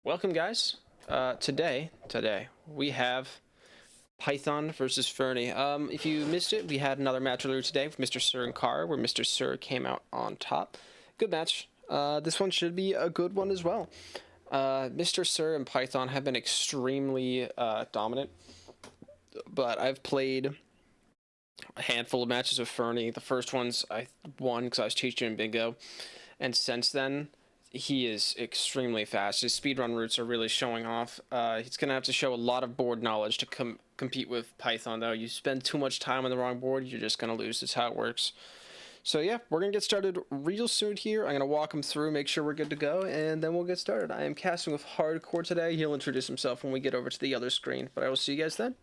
Welcome, guys. Today we have Python versus Fernie. If you missed it, we had another match earlier today with Mr. Sir and Carr, where Mr. Sir came out on top. Good match. This one should be a good one as well. Mr. Sir and Python have been extremely dominant, but I've played a handful of matches with Fernie. The first ones I won because I was teaching him bingo, and since then he is extremely fast. His speedrun routes are really showing off. He's going to have to show a lot of board knowledge to compete with Python, though. You spend too much time on the wrong board, you're just going to lose. That's how it works. So yeah, we're going to get started real soon here. I'm going to walk him through, make sure we're good to go, and then we'll get started. I am casting with Hardcore today. He'll introduce himself when we get over to the other screen, but I will see you guys then.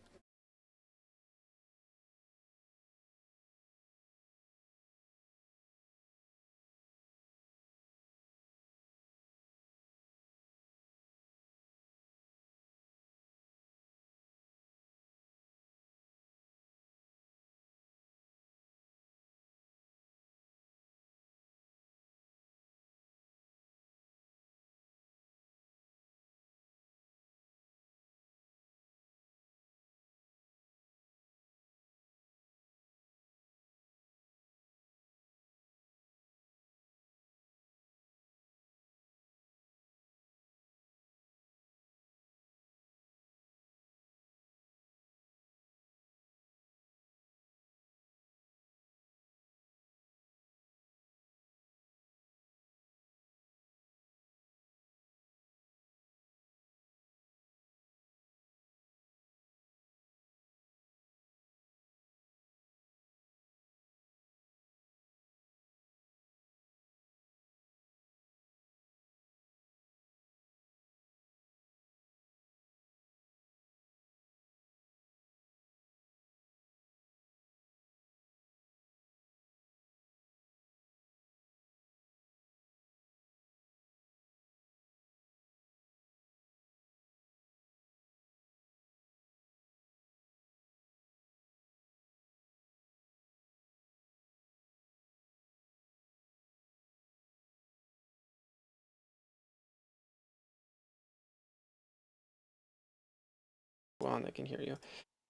Well, they can hear you.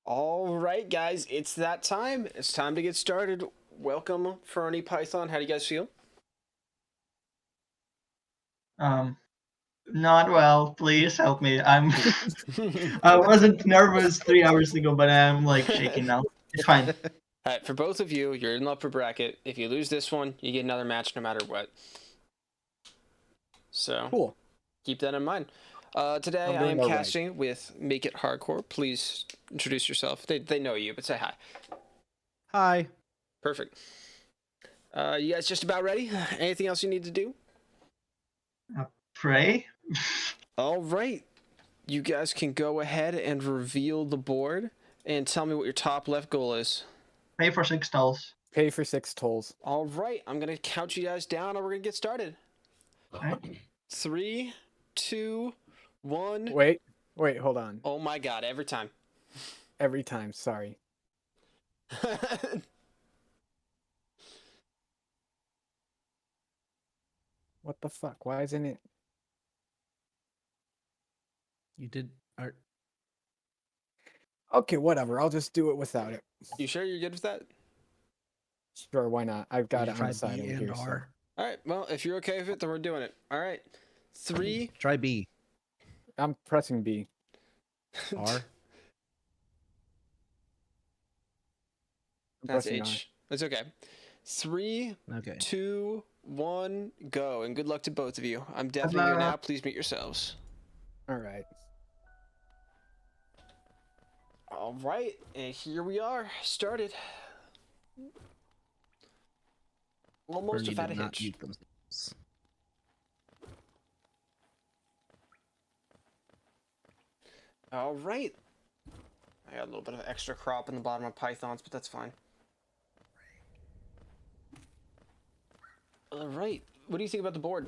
All right, guys, it's that time. It's time to get started. Welcome, Fernie, Python. How do you guys feel? Not well. Please help me. I wasn't nervous 3 hours ago, but I'm like shaking now. It's fine. All right, for both of you, you're in the upper bracket. If you lose this one, you get another match no matter what. So Cool. keep that in mind. Today I am casting with Make It Hardcore. Please introduce yourself. They know you, but say hi. Hi. Perfect. You guys just about ready? Anything else you need to do? Pray. All right. You guys can go ahead and reveal the board and tell me what your top left goal is. Pay for 6 stalls. Pay for 6 tolls. All right. I'm going to count you guys down and we're going to get started. Right. 3, 2, 1. Wait, hold on. Oh my god, every time. Every time, sorry. What the fuck? Why isn't it? You did art. Okay, whatever. I'll just do it without it. You sure you're good with that? Sure, why not? I've got it on the side B over and here. So. R. All right, well, if you're okay with it, then we're doing it. All right. 3. Try B. I'm pressing B. R. That's H. That's okay. 3, Okay. 2, 1, go. And good luck to both of you. I'm deafening you now. Please mute yourselves. All right. All right, and here we are. Started. Almost Fernie without a did not hitch. mute themselves. All right. I got a little bit of extra crop in the bottom of Pythons, but that's fine. All right. What do you think about the board?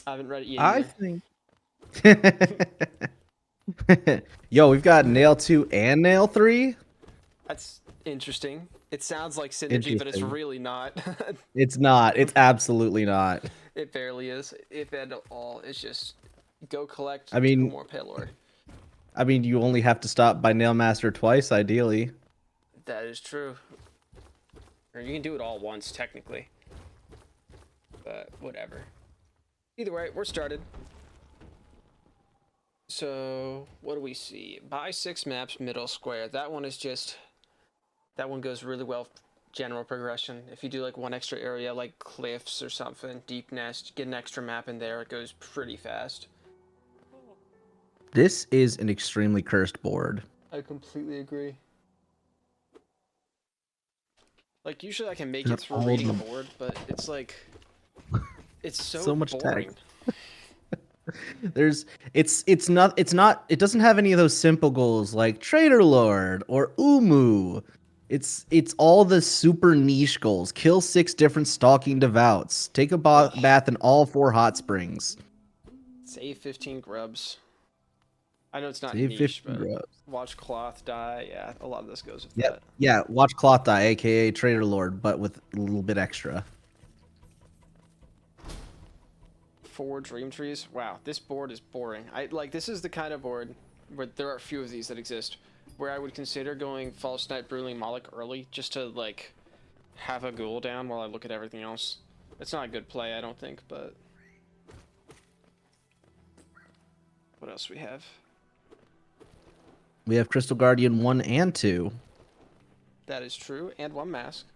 I haven't read it yet. I think. Yo, we've got nail 2 and nail 3. That's interesting. It sounds like synergy, but it's really not. It's not. It's absolutely not. It barely is, if at all. It's just Go collect I 2 mean- more Palor. I mean, you only have to stop by Nailmaster twice, ideally. That is true. Or you can do it all once, technically. But whatever. Either way, we're started. So, what do we see? Buy 6 maps, middle square. That one is just... That one goes really well, general progression. If you do like one extra area, like cliffs or something, deep nest, get an extra map in there, it goes pretty fast. This is an extremely cursed board. I completely agree. Like, usually I can make Got it through all reading a the- board, but it's like... It's So much boring. text. It doesn't have any of those simple goals like Trader Lord or Umu. It's all the super niche goals. Kill 6 different stalking devouts. Take a bath in all 4 hot springs. Save 15 grubs. I know it's not Save niche, 50 but grubs. watch cloth die. Yeah, a lot of this goes with Yep. that. Yeah, watch Cloth die, aka Trader Lord, but with a little bit extra. 4 dream trees. Wow, this board is boring. This is the kind of board where there are a few of these that exist where I would consider going False Knight Bruling Moloch early just to like have a ghoul down while I look at everything else. It's not a good play, I don't think, but what else we have? We have Crystal Guardian 1 and 2. That is true, and 1 mask.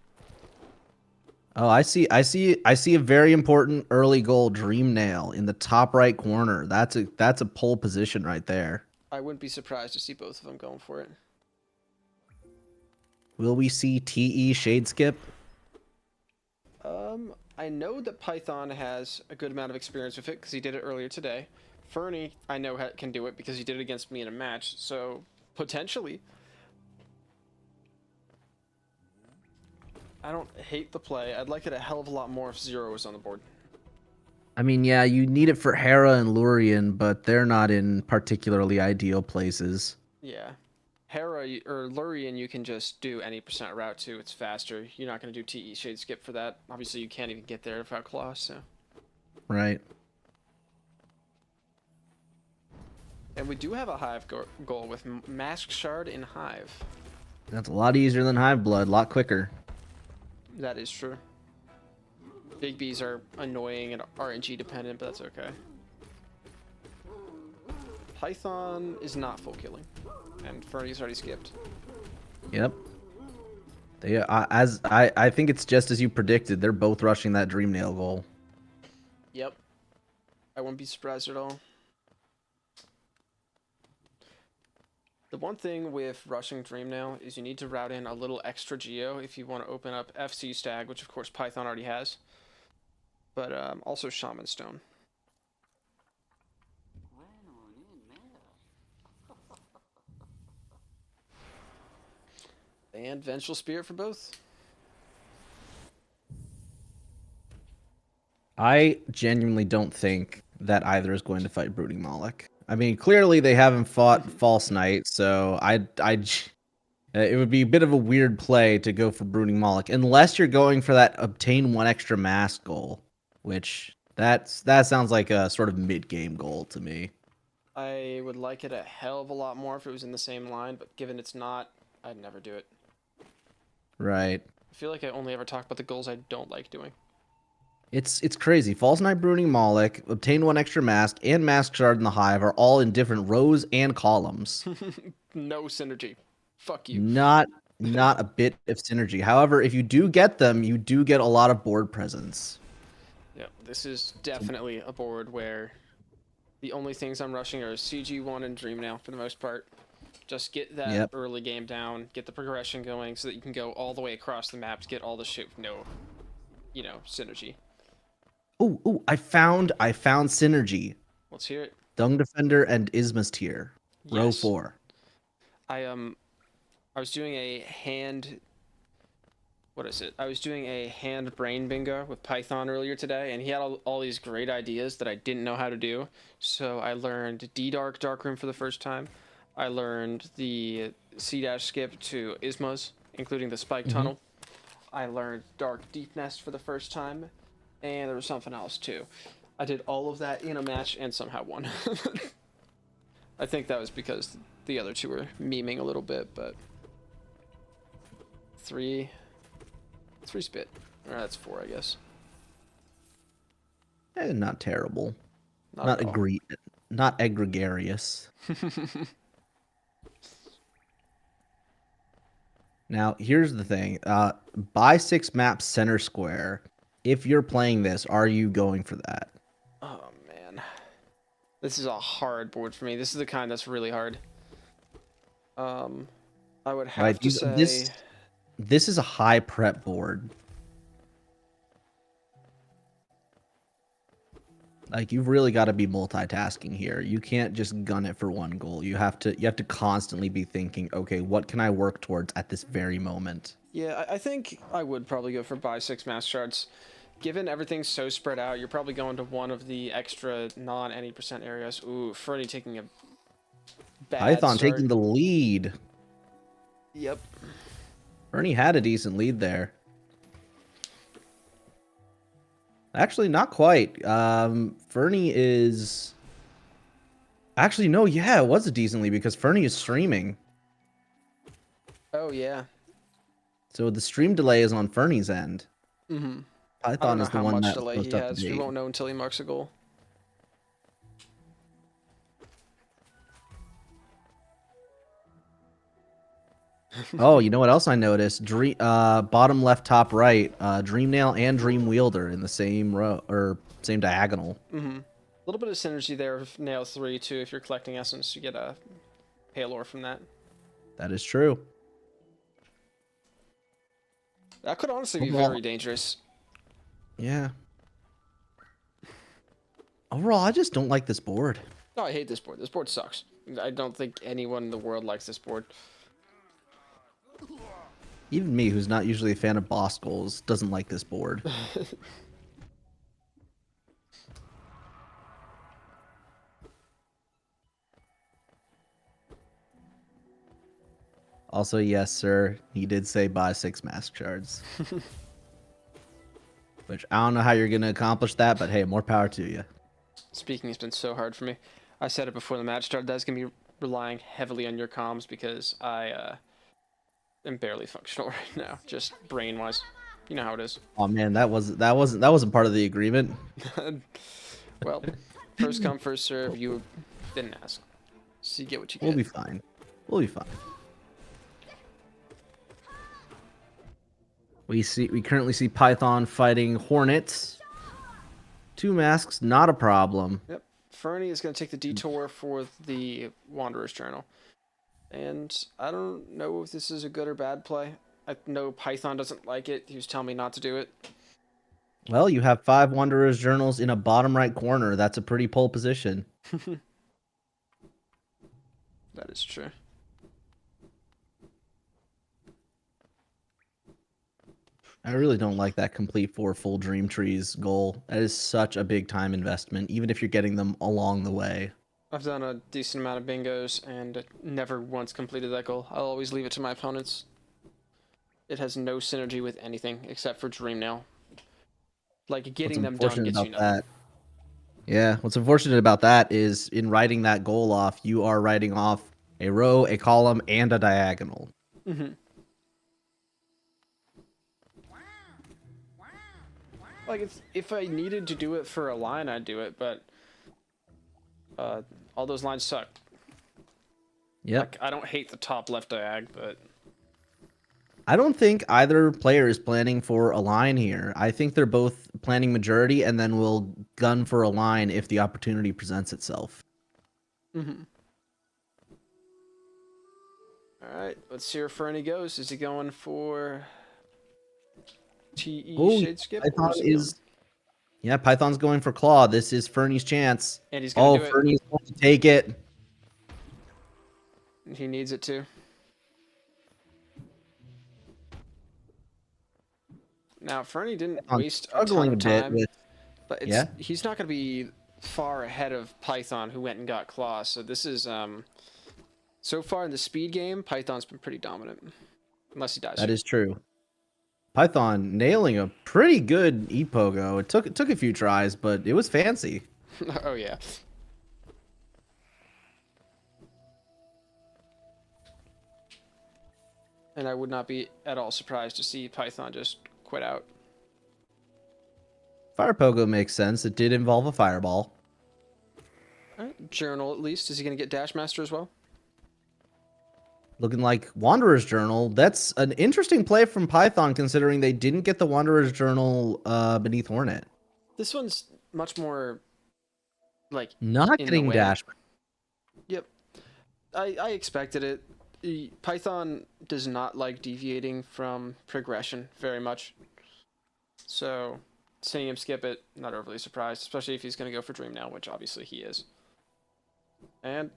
Oh, I see a very important early goal, Dream Nail, in the top right corner. That's a pole position right there. I wouldn't be surprised to see both of them going for it. Will we see TE Shade Skip? I know that Python has a good amount of experience with it because he did it earlier today. Ferni, I know can do it because he did it against me in a match, so potentially. I don't hate the play. I'd like it a hell of a lot more if Zero was on the board. I mean, yeah, you need it for Hera and Lurien, but they're not in particularly ideal places. Yeah. Hera or Lurien, you can just do any percent route to. It's faster. You're not going to do TE Shade Skip for that. Obviously, you can't even get there without Claw, so. Right. And we do have a Hive goal with Mask Shard in Hive. That's a lot easier than Hive Blood, a lot quicker. That is true. Big Bs are annoying and RNG dependent, but that's okay. Python is not full killing, and Fernie's already skipped. Yep. I think it's just as you predicted. They're both rushing that Dream Nail goal. Yep. I wouldn't be surprised at all. The one thing with rushing Dream Nail is you need to route in a little extra geo if you want to open up FC Stag, which of course Python already has. But also Shaman Stone. And Vengeful Spirit for both. I genuinely don't think that either is going to fight Brooding Moloch. I mean, clearly they haven't fought False Knight, so it would be a bit of a weird play to go for Brooding Moloch, unless you're going for that obtain 1 extra mask goal, which that sounds like a sort of mid-game goal to me. I would like it a hell of a lot more if it was in the same line, but given it's not, I'd never do it. Right. I feel like I only ever talk about the goals I don't like doing. It's crazy. False Knight Brooding Moloch, obtain 1 extra mask, and Mask Shard in the Hive are all in different rows and columns. No synergy. Fuck you. Not a bit of synergy. However, if you do get them, you do get a lot of board presence. Yeah, this is definitely a board where the only things I'm rushing are CG1 and Dream Nail for the most part. Just get that early game down, get the progression going so that you can go all the way across the map to get all the shit with no, synergy. Oh, I found synergy. Let's hear it. Dung Defender and Isma's tier. Row Yes. 4. I was doing a hand... What is it? I was doing a hand brain bingo with Python earlier today, and he had all these great ideas that I didn't know how to do. So I learned D-Dark Darkroom for the first time. I learned the C-Dash skip to Isma's, including the Spike Tunnel. I learned Dark Deep Nest for the first time, and there was something else too. I did all of that in a match and somehow won. I think that was because the other two were memeing a little bit, but three spit. Or that's 4, I guess. Not terrible. Not at all. Not egregious. Now, here's the thing. Buy 6 maps center square. If you're playing this, are you going for that? Oh man, this is a hard board for me. This is the kind that's really hard. I would have Right, to say this is a high prep board. Like, you've really got to be multitasking here. You can't just gun it for one goal. You have to constantly be thinking, okay, what can I work towards at this very moment? yeah. I think I would probably go for buy 6 mass shards. Given everything's so spread out, you're probably going to one of the extra non any percent areas. Ooh, Fernie taking a bad Python start. taking the lead. Yep. Fernie had a decent lead there. Actually, not quite. Fernie is... Actually, no, yeah, it was a decent lead because Fernie is streaming. Oh yeah. So the stream delay is on Fernie's end. Mm-hmm. I don't Python know is the how one much that's delay he most up to has. We date. won't know until he marks a goal. Oh, you know what else I noticed? Bottom left, top right, Dream Nail and Dream Wielder in the same row or same diagonal. Mm-hmm. A little bit of synergy there with Nail 3 too. If you're collecting essence, you get a Paylor from that. That is true. That could honestly be Overall- very dangerous. Yeah. Overall, I just don't like this board. No, I hate this board. This board sucks. I don't think anyone in the world likes this board. Even me, who's not usually a fan of boss goals, doesn't like this board. Also, yes, sir, he did say buy 6 mask shards. Which I don't know how you're going to accomplish that, but hey, more power to you. Speaking has been so hard for me. I said it before the match started. That's gonna be relying heavily on your comms because I am barely functional right now, just brain wise. You know how it is. Oh man, that wasn't part of the agreement. Well, first come, first serve. You didn't ask, so you get what you get. We'll be fine. We'll be fine. We currently see Python fighting Hornets. 2 masks, not a problem. Yep. Fernie is going to take the detour for the Wanderer's Journal. And I don't know if this is a good or bad play. I know Python doesn't like it. He was telling me not to do it. Well, you have 5 Wanderer's Journals in a bottom right corner. That's a pretty pole position. That is true. I really don't like that complete 4 full Dream Trees goal. That is such a big time investment, even if you're getting them along the way. I've done a decent amount of bingos and never once completed that goal. I'll always leave it to my opponents. It has no synergy with anything except for Dream Nail. Like, getting them done gets you nothing. Yeah, what's unfortunate about that is in writing that goal off, you are writing off a row, a column, and a diagonal. Mm-hmm. Like, if I needed to do it for a line, I'd do it, but all those lines suck. Yep. Like, I don't hate the top left diag, but I don't think either player is planning for a line here. I think they're both planning majority and then will gun for a line if the opportunity presents itself. mm-hmm. All right, let's see where Fernie goes. Is he going for TE Shade Skip? Python is... Yeah, Python's going for Claw. This is Fernie's chance. And he's going to do Fernie's going to take it. He needs it too. Now, Fernie didn't waste a ton of time, but he's not going to be far ahead of Python, who went and got Claw. So this is, so far in the speed game, Python's been pretty dominant, unless he dies. That is true. Python nailing a pretty good e-pogo. It took a few tries, but it was fancy. Oh yeah. And I would not be at all surprised to see Python just quit out. Fire pogo makes sense. It did involve a fireball. All right, Journal at least. Is he going to get Dash Master as well? Looking like Wanderer's Journal. That's an interesting play from Python, considering they didn't get the Wanderer's Journal beneath Hornet. This one's much more like Not in the getting way. dash. Yep. I expected it. Python does not like deviating from progression very much. So seeing him skip it, not overly surprised, especially if he's going to go for Dream now, which obviously he is. And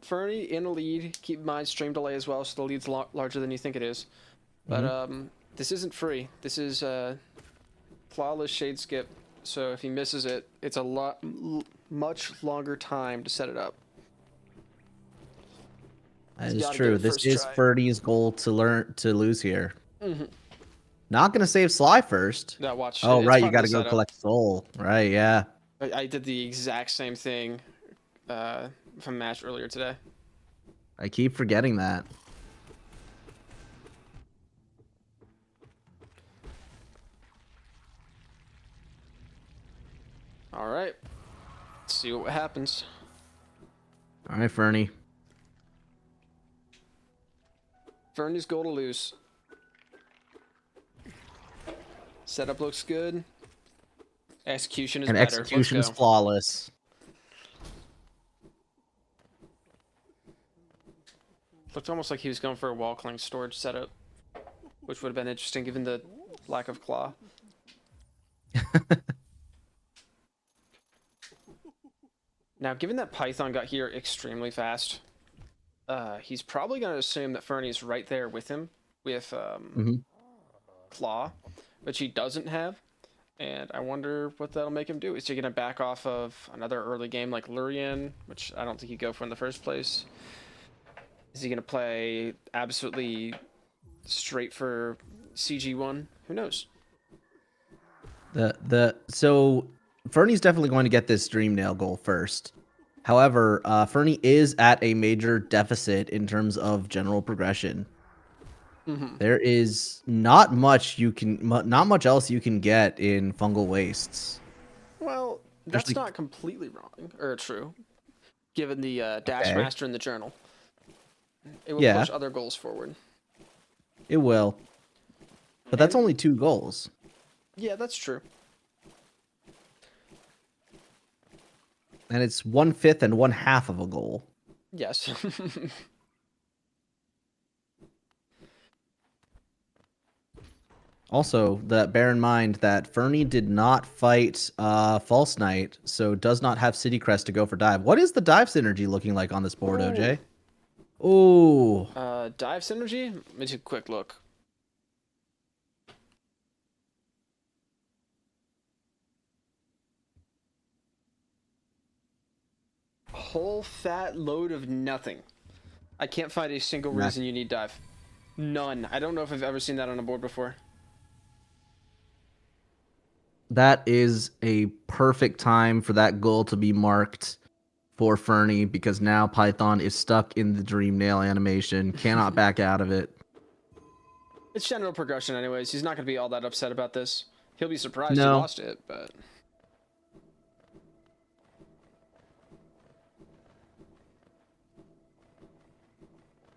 Fernie in a lead. Keep in mind stream delay as well, so the lead's larger than you think it is. But this isn't free. This is flawless shade skip. So if he misses it, it's a much longer time to set it up. That He's is gotta true. get it This first is try. Ferdy's goal to lose here. Not gonna save Sly first. Now watch. Oh it's right, you fun got to to go set up. collect soul. Right, yeah. I did the exact same thing from match earlier today. I keep forgetting that. All right. Let's see what happens. All right, Fernie. Fernie's goal to lose. Setup looks good. Execution is And better. execution is Let's go. flawless. Looked almost like he was going for a wall cling storage setup, which would have been interesting given the lack of claw. Now, given that Python got here extremely fast, he's probably going to assume that Fernie's right there with him with claw, which he doesn't have. And I wonder what that'll make him do. Is he going to back off of another early game like Lurian, which I don't think he'd go for in the first place? Is he going to play absolutely straight for CG1? Who knows? So Fernie's definitely going to get this Dream Nail goal first. However, Fernie is at a major deficit in terms of general progression. There is not much else you can get in Fungal Wastes. Well, that's Especially- not completely wrong or true, given the Dash Okay. Master in the journal. It will Yeah. push other goals forward. It will. But that's only 2 goals. Yeah, that's true. And it's 1/5 and 1/2 of a goal. Yes. Also, bear in mind that Fernie did not fight False Knight, so does not have City Crest to go for dive. What is the dive synergy looking like on this board, OJ? Ooh. Dive synergy? Let me take a quick look. Whole fat load of nothing. I can't find a single reason you need dive. None. I don't know if I've ever seen that on a board before. That is a perfect time for that goal to be marked for Fernie, because now Python is stuck in the Dream Nail animation, cannot back out of it. It's general progression anyways. He's not going to be all that upset about this. He'll be surprised he No. lost it, but...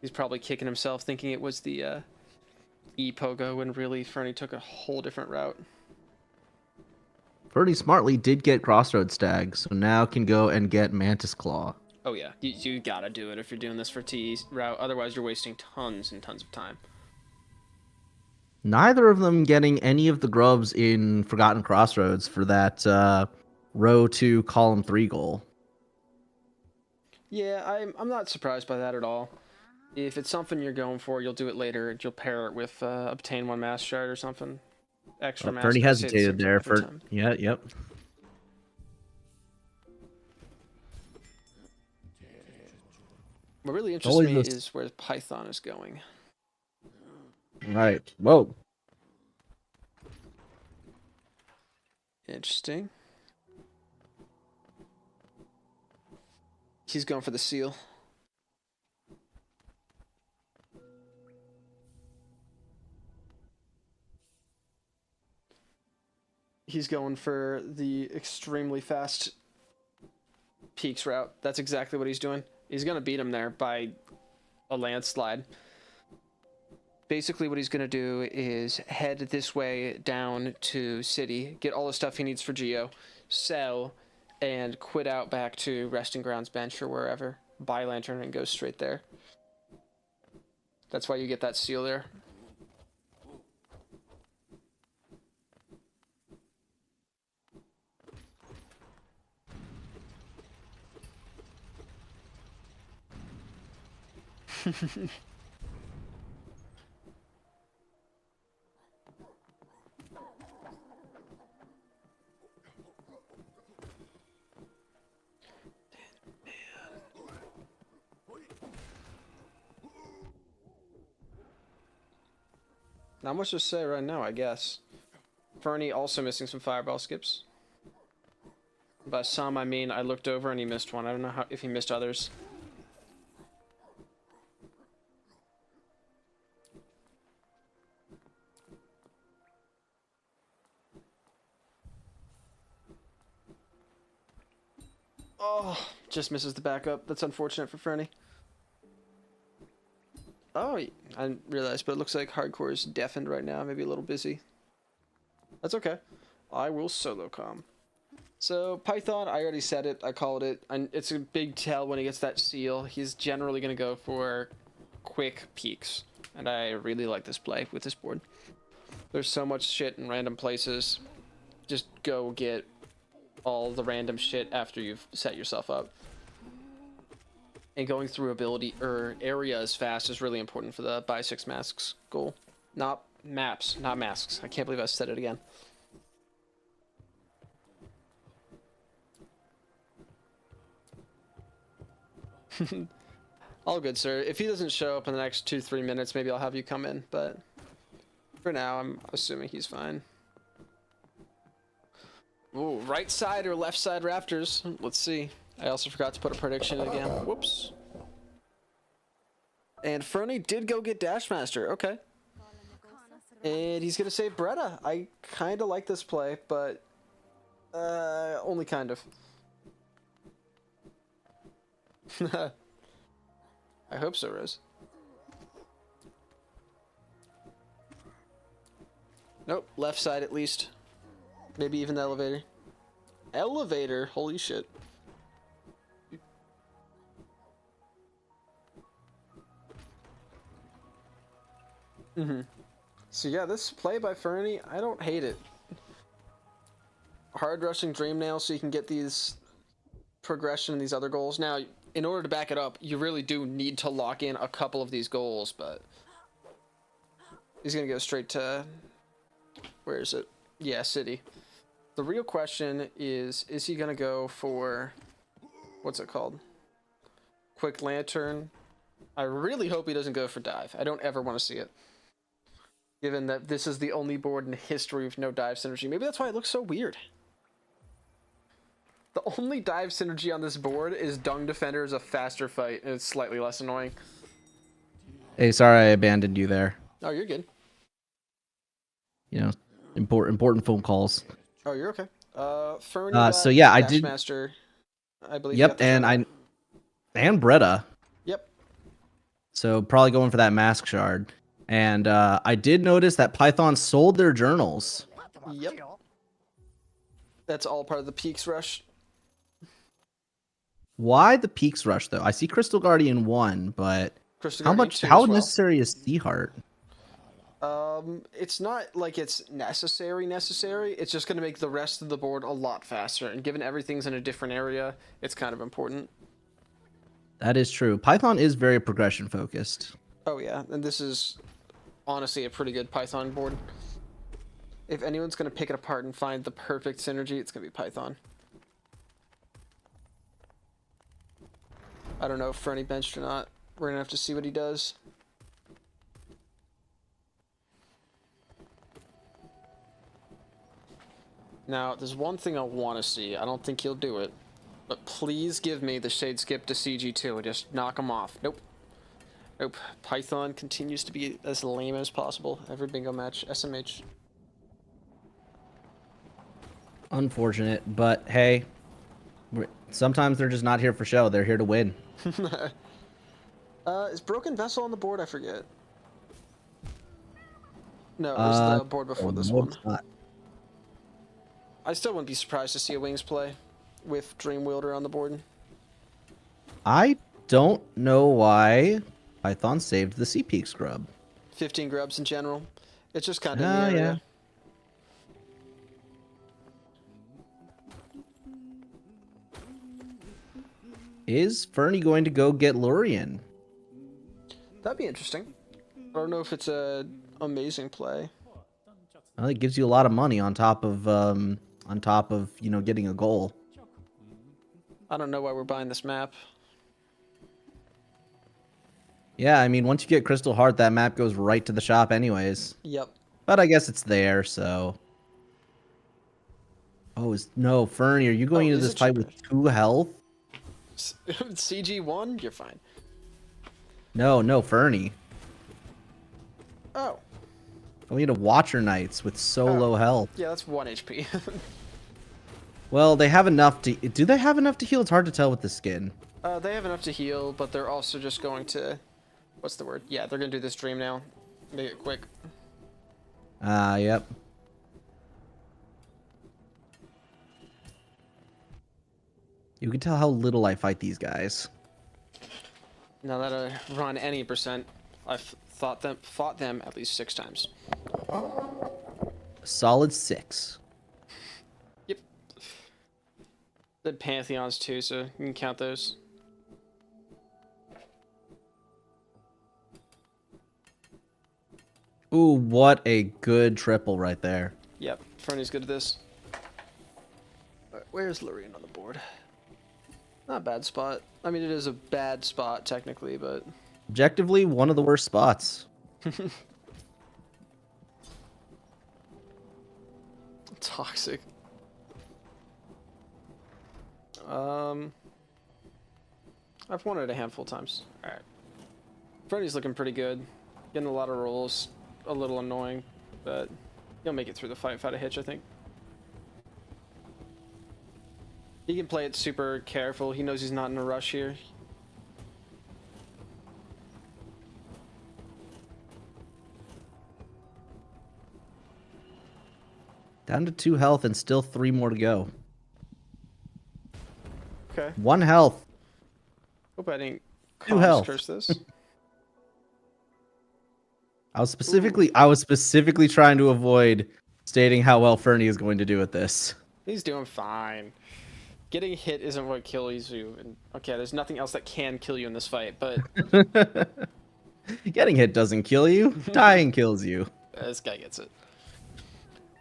He's probably kicking himself thinking it was the E-Pogo when really Fernie took a whole different route. Fernie smartly did get Crossroads Stag, so now can go and get Mantis Claw. Oh yeah, you gotta do it if you're doing this for T route. Otherwise, you're wasting tons and tons of time. Neither of them getting any of the grubs in Forgotten Crossroads for that row 2, column 3 goal. Yeah, I'm not surprised by that at all. If it's something you're going for, you'll do it later. You'll pair it with obtain 1 mass shard or something. Extra mass. Fernie I say the hesitated same there every for time. yep. What really interests Always me this- is where Python is going. Right. Whoa. Interesting. He's going for the seal. He's going for the extremely fast Peaks route. That's exactly what he's doing. He's going to beat him there by a landslide. Basically what he's going to do is head this way down to City, get all the stuff he needs for Geo, sell, and quit out back to Resting Grounds bench or wherever. Buy Lantern and go straight there. That's why you get that seal there. Not much to say right now, I guess. Fernie also missing some fireball skips. By some, I mean I looked over and he missed one. I don't know if he missed others. Oh, just misses the backup. That's unfortunate for Fernie. Oh, I didn't realize, but it looks like Hardcore is deafened right now. Maybe a little busy. That's okay. I will solo comm. So, Python, I already said it. I called it. And it's a big tell when he gets that seal. He's generally going to go for quick peaks. And I really like this play with this board. There's so much shit in random places. Just go get all the random shit after you've set yourself up. And going through ability or areas fast is really important for the buy 6 masks goal. Not maps, not masks. I can't believe I said it again. All good, sir. If he doesn't show up in the next 2-3 minutes, maybe I'll have you come in, but for now, I'm assuming he's fine. Ooh, right side or left side Raptors? Let's see. I also forgot to put a prediction in again. Whoops. And Fernie did go get Dashmaster. Okay. And he's going to save Bretta. I kind of like this play, but only kind of. I hope so, Rose. Nope, left side at least. Maybe even the elevator. Elevator? Holy shit. So yeah, this play by Fernie, I don't hate it. Hard rushing Dream Nail so you can get these progression and these other goals. Now, in order to back it up, you really do need to lock in a couple of these goals, but he's gonna go straight to, where is it? Yeah, City. The real question is he gonna go for, what's it called? Quick Lantern. I really hope he doesn't go for dive. I don't ever want to see it. Given that this is the only board in history with no dive synergy. Maybe that's why it looks so weird. The only dive synergy on this board is Dung Defender is a faster fight, and it's slightly less annoying. Hey, sorry I abandoned you there. Oh, you're good. You know, important phone calls. Oh, you're okay. Fernie so yeah, I did. Dashmaster, I believe. Yep, and Bretta. Yep. So probably going for that mask shard. And I did notice that Python sold their journals. Yep. That's all part of the Peaks rush. Why the Peaks rush though? I see Crystal Guardian 1, but Crystal how Guardian much? 2 How as well. necessary is Sea Heart? It's not like it's necessary. It's just going to make the rest of the board a lot faster. And given everything's in a different area, it's kind of important. That is true. Python is very progression focused. Oh yeah, and this is honestly a pretty good Python board. If anyone's going to pick it apart and find the perfect synergy, it's going to be Python. I don't know if Fernie benched or not. We're going to have to see what he does. Now, there's one thing I want to see. I don't think he'll do it. But please give me the Shade Skip to CG2 and just knock him off. Nope. Nope. Python continues to be as lame as possible. Every bingo match. SMH. Unfortunate, but hey, sometimes they're just not here for show. They're here to win. Is Broken Vessel on the board? I forget. No, it was the board before this no, one. it's not. I still wouldn't be surprised to see a Wings play with Dream Wielder on the board. I don't know why Python saved the Sea Peak scrub. 15 grubs in general. It's just kind of in Oh, the area. yeah. Is Fernie going to go get Lurian? That'd be interesting. I don't know if it's a amazing play. Well, it gives you a lot of money on top of getting a goal. I don't know why we're buying this map. Yeah, I mean, once you get Crystal Heart, that map goes right to the shop anyways. Yep. But I guess it's there, so. Oh, no, Fernie, are you going into is this it fight cheaper? with 2 health? CG1? You're fine. No, Fernie. Oh. Going into Watcher Knights with so Oh. low health. Yeah, that's 1 HP. Well, they have enough to... Do they have enough to heal? It's hard to tell with the skin. They have enough to heal, but they're also just going to... What's the word? Yeah, they're going to do this dream now. Make it quick. Yep. You can tell how little I fight these guys. Now that I run any percent, I've fought them at least 6 times. Solid 6. Yep. Did Pantheons too, so you can count those. Ooh, what a good triple right there. Yep, Fernie's good at this. Alright, where's Lorraine on the board? Not a bad spot. I mean, it is a bad spot technically, but Objectively, one of the worst spots. toxic. I've won it a handful of times. Alright. Fernie's looking pretty good. Getting a lot of rolls. A little annoying, but he'll make it through the fight without a hitch, I think. He can play it super careful. He knows he's not in a rush here. Down to 2 health and still 3 more to go. Okay. 1 health. Hope I didn't 2 comms health. curse this. I was specifically trying to avoid stating how well Fernie is going to do at this. He's doing fine. Getting hit isn't what kills you. And okay, there's nothing else that can kill you in this fight, but Getting hit doesn't kill you. Dying kills you. this guy gets it.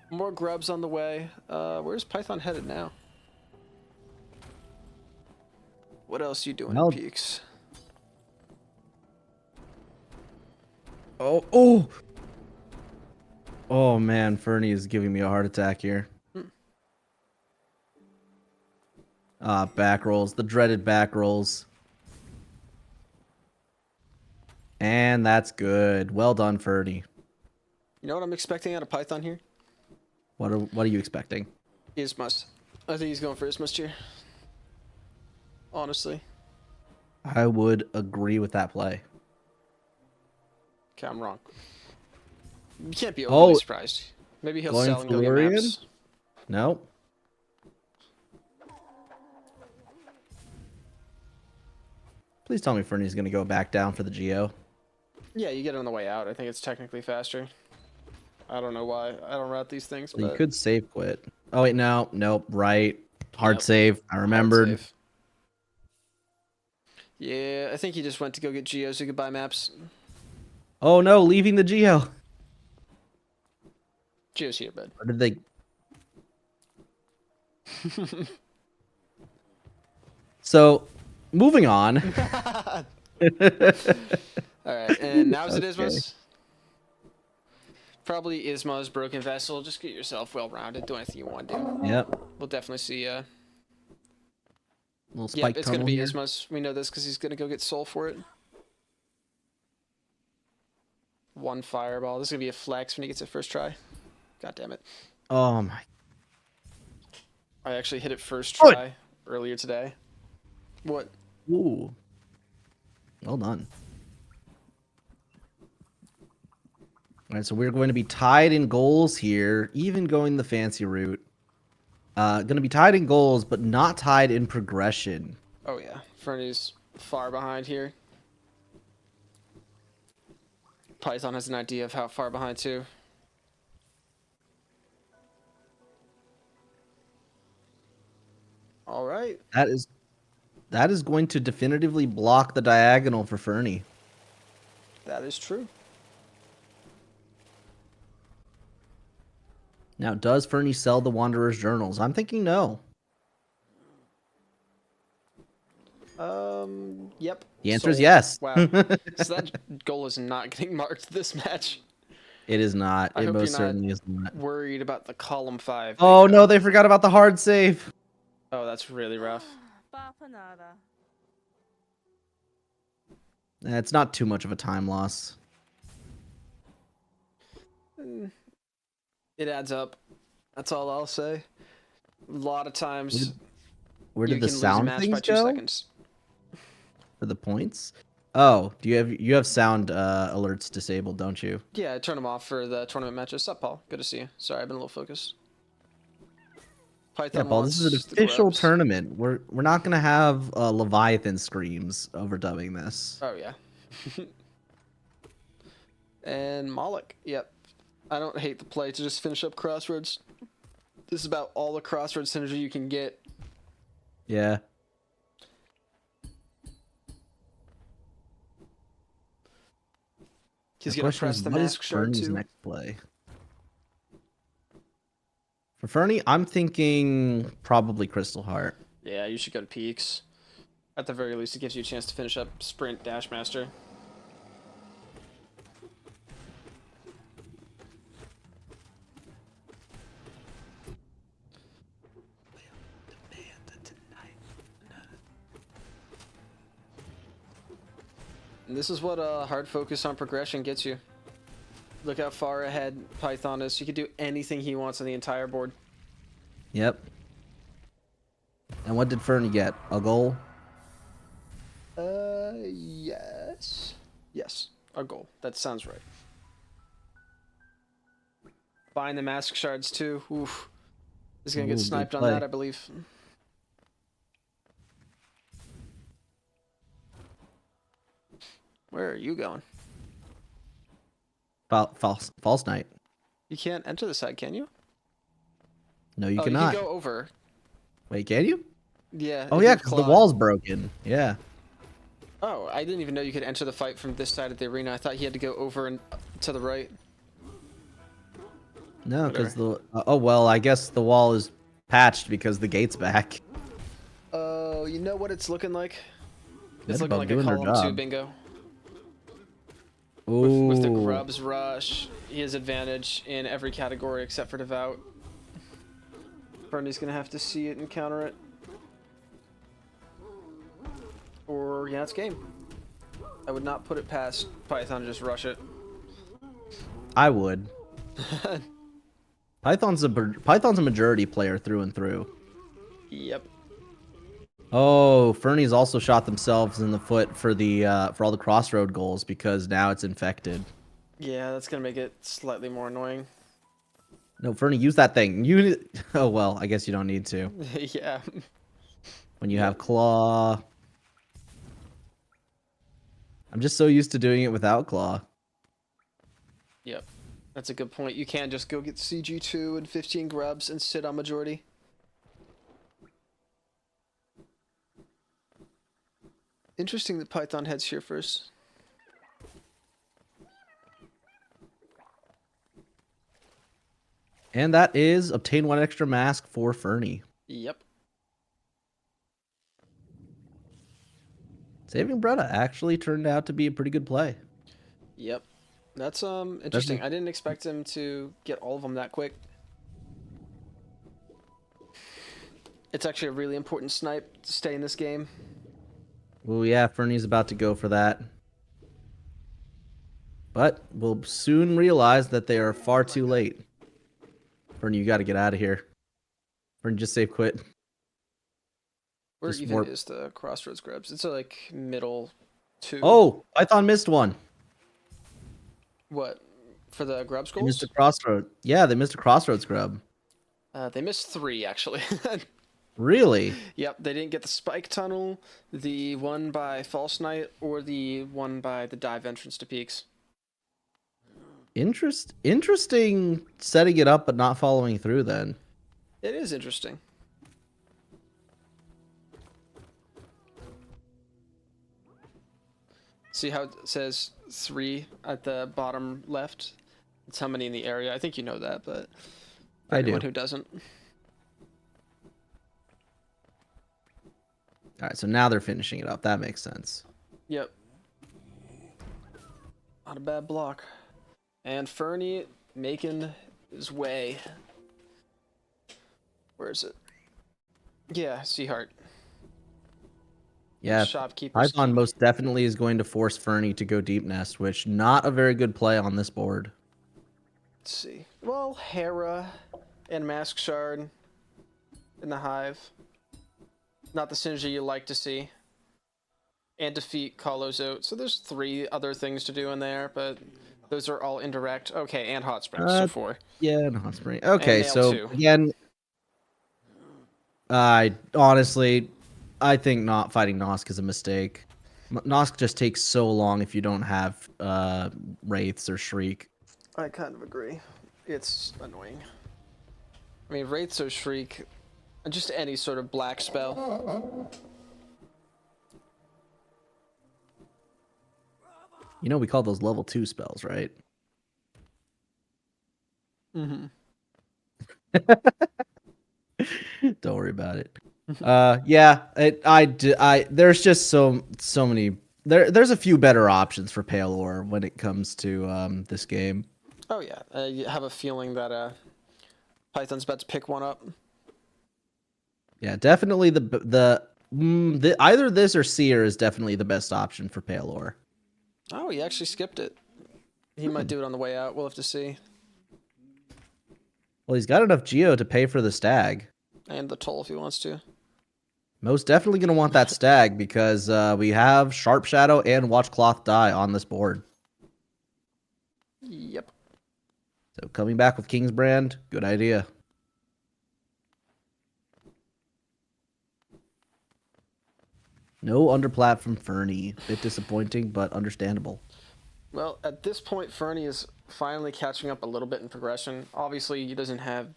More grubs on the way. Where's Python headed now? What else you doing Well- in Peaks? Oh. Oh man, Fernie is giving me a heart attack here. Back rolls, the dreaded back rolls. And that's good. Well done, Fernie. You know what I'm expecting out of Python here? What are you expecting? Ismus. I think he's going for Ismus here. Honestly. I would agree with that play. Okay, I'm wrong. You can't be overly Oh. surprised. Maybe he'll Going sell and go get Florian? maps. Nope. Please tell me Fernie's going to go back down for the Geo. Yeah, you get it on the way out. I think it's technically faster. I don't know why. I don't route these things, You but could save quit. Oh wait, no, nope, right. Hard Yep. save. I remembered. Safe. Yeah, I think he just went to go get geos so he could buy maps. Oh no, leaving the Geo. Geo's here, bud. Or did they? So, moving on. Alright, and now's it Okay. Ismus. Probably Isma's Broken Vessel. Just get yourself well-rounded. Do anything you want to do. Yep. We'll definitely see. Little Yep, spike it's gonna tunnel be here. Isma's. We know this because he's gonna go get soul for it. One fireball. This is gonna be a flex when he gets it first try. God damn it! Oh my. I actually hit it first Good. try earlier today. What? Ooh. Well done. All right, so we're going to be tied in goals here, even going the fancy route. Going to be tied in goals, but not tied in progression. Oh yeah, Fernie's far behind here. Python has an idea of how far behind too. All right. That is going to definitively block the diagonal for Fernie. That is true. Now, does Fernie sell the Wanderer's journals? I'm thinking no. Yep. The answer is Sold. yes. Wow. So that goal is not getting marked this match. It is not. I It hope most you're not certainly is not. worried about the column 5. Oh bingo. no, they forgot about the hard save. Oh, that's really rough. It's not too much of a time loss. It adds up. That's all I'll say. A lot of times Where you did the can lose a sound match by things 2 go seconds. for the points? Oh, do you have sound alerts disabled, don't you? Yeah, I turn them off for the tournament matches. Sup, Paul? Good to see you. Sorry, I've been a little focused. Yeah, Python Paul, this is an wants the official grubs. tournament. We're not gonna have Leviathan screams overdubbing this. Oh, yeah. And Moloch. Yep. I don't hate the play to just finish up Crossroads. This is about all the Crossroads synergy you can get. Yeah. He's The gonna question press is, the what is mask shard Fernie's too. next play? For Fernie, I'm thinking probably Crystal Heart. Yeah, you should go to Peaks. At the very least, it gives you a chance to finish up Sprint Dash Master. And this is what hard focus on progression gets you. Look how far ahead Python is. He can do anything he wants on the entire board. Yep. And what did Fernie get? A goal? Yes. Yes, a goal. That sounds right. Find the mask shards too. Oof. He's gonna Ooh, get good sniped on play. that, I believe. Where are you going? False Knight. You can't enter the side, can you? No, you Oh, cannot. you can go over. Wait, can you? Yeah. Oh if yeah, you because the claw. wall's broken. Yeah. Oh, I didn't even know you could enter the fight from this side of the arena. I thought he had to go over and to the right. No, because the oh well, I guess the wall is patched because the gate's back. Oh, you know what it's looking like? It's looking Medibug like a doing her column 2 job. bingo. Ooh. With the Grubs rush, he has advantage in every category except for Devout. Fernie's gonna have to see it and counter it. Or, yeah, it's game. I would not put it past Python to just rush it. I would. Python's a majority player through and through. Yep. Oh, Fernie's also shot themselves in the foot for the for all the crossroad goals because now it's infected. Yeah, that's gonna make it slightly more annoying. No, Fernie, use that thing. You. Oh well, I guess you don't need to. Yeah. When you have claw. I'm just so used to doing it without claw. Yep. That's a good point. You can just go get CG2 and 15 grubs and sit on majority. Interesting that Python heads here first. And that is obtain 1 extra mask for Fernie. Yep. Saving Bretta actually turned out to be a pretty good play. Yep. That's interesting. I didn't expect him to get all of them that quick. It's actually a really important snipe to stay in this game. Well, yeah, Fernie's about to go for that. But we'll soon realize that they are far too late. Fernie, you got to get out of here. Fernie, just save quit. Where Just even warp. is the crossroads grubs? It's like middle 2. Oh, Python missed one. What? For the grub They skulls? missed a crossroad. Yeah, they missed a crossroads grub. They missed 3, actually. Really? Yep, they didn't get the spike tunnel, the one by False Night, or the one by the dive entrance to Peaks. Interesting setting it up but not following through then. It is interesting. See how it says 3 at the bottom left? It's how many in the area. I think you know that, but for I do. anyone who doesn't. All right, so now they're finishing it up. That makes sense. Yep. Not a bad block. And Fernie making his way. Where is it? Yeah, Seaheart. Yeah, Shopkeeper's Python Keep. most definitely is going to force Fernie to go deep nest, which not a very good play on this board. Let's see. Well, Hera and Mask Shard in the Hive. Not the synergy you like to see. And defeat Kalos out. So there's 3 other things to do in there, but those are all indirect. Okay, and Hot Springs, so 4. Yeah, and Hot Spring. Okay, Nail so 2. again, I honestly, I think not fighting Nosk is a mistake. Nosk just takes so long if you don't have Wraiths or Shriek. I kind of agree. It's annoying. I mean, Wraiths or Shriek, just any sort of black spell. You know we call those level 2 spells, right? Mm-hmm. Don't worry about it. Yeah, there's just so many. There's a few better options for Palor when it comes to this game. Oh yeah, you have a feeling that Python's about to pick one up. Yeah, definitely the either this or Seer is definitely the best option for Palor. Oh, he actually skipped it. He might do it on the way out. We'll have to see. Well, he's got enough Geo to pay for the stag. And the toll if he wants to. Most definitely going to want that stag because we have Sharp Shadow and Watchcloth Die on this board. Yep. So coming back with King's Brand, good idea. No underplat from Fernie. Bit disappointing, but understandable. Well, at this point, Fernie is finally catching up a little bit in progression. Obviously, he doesn't have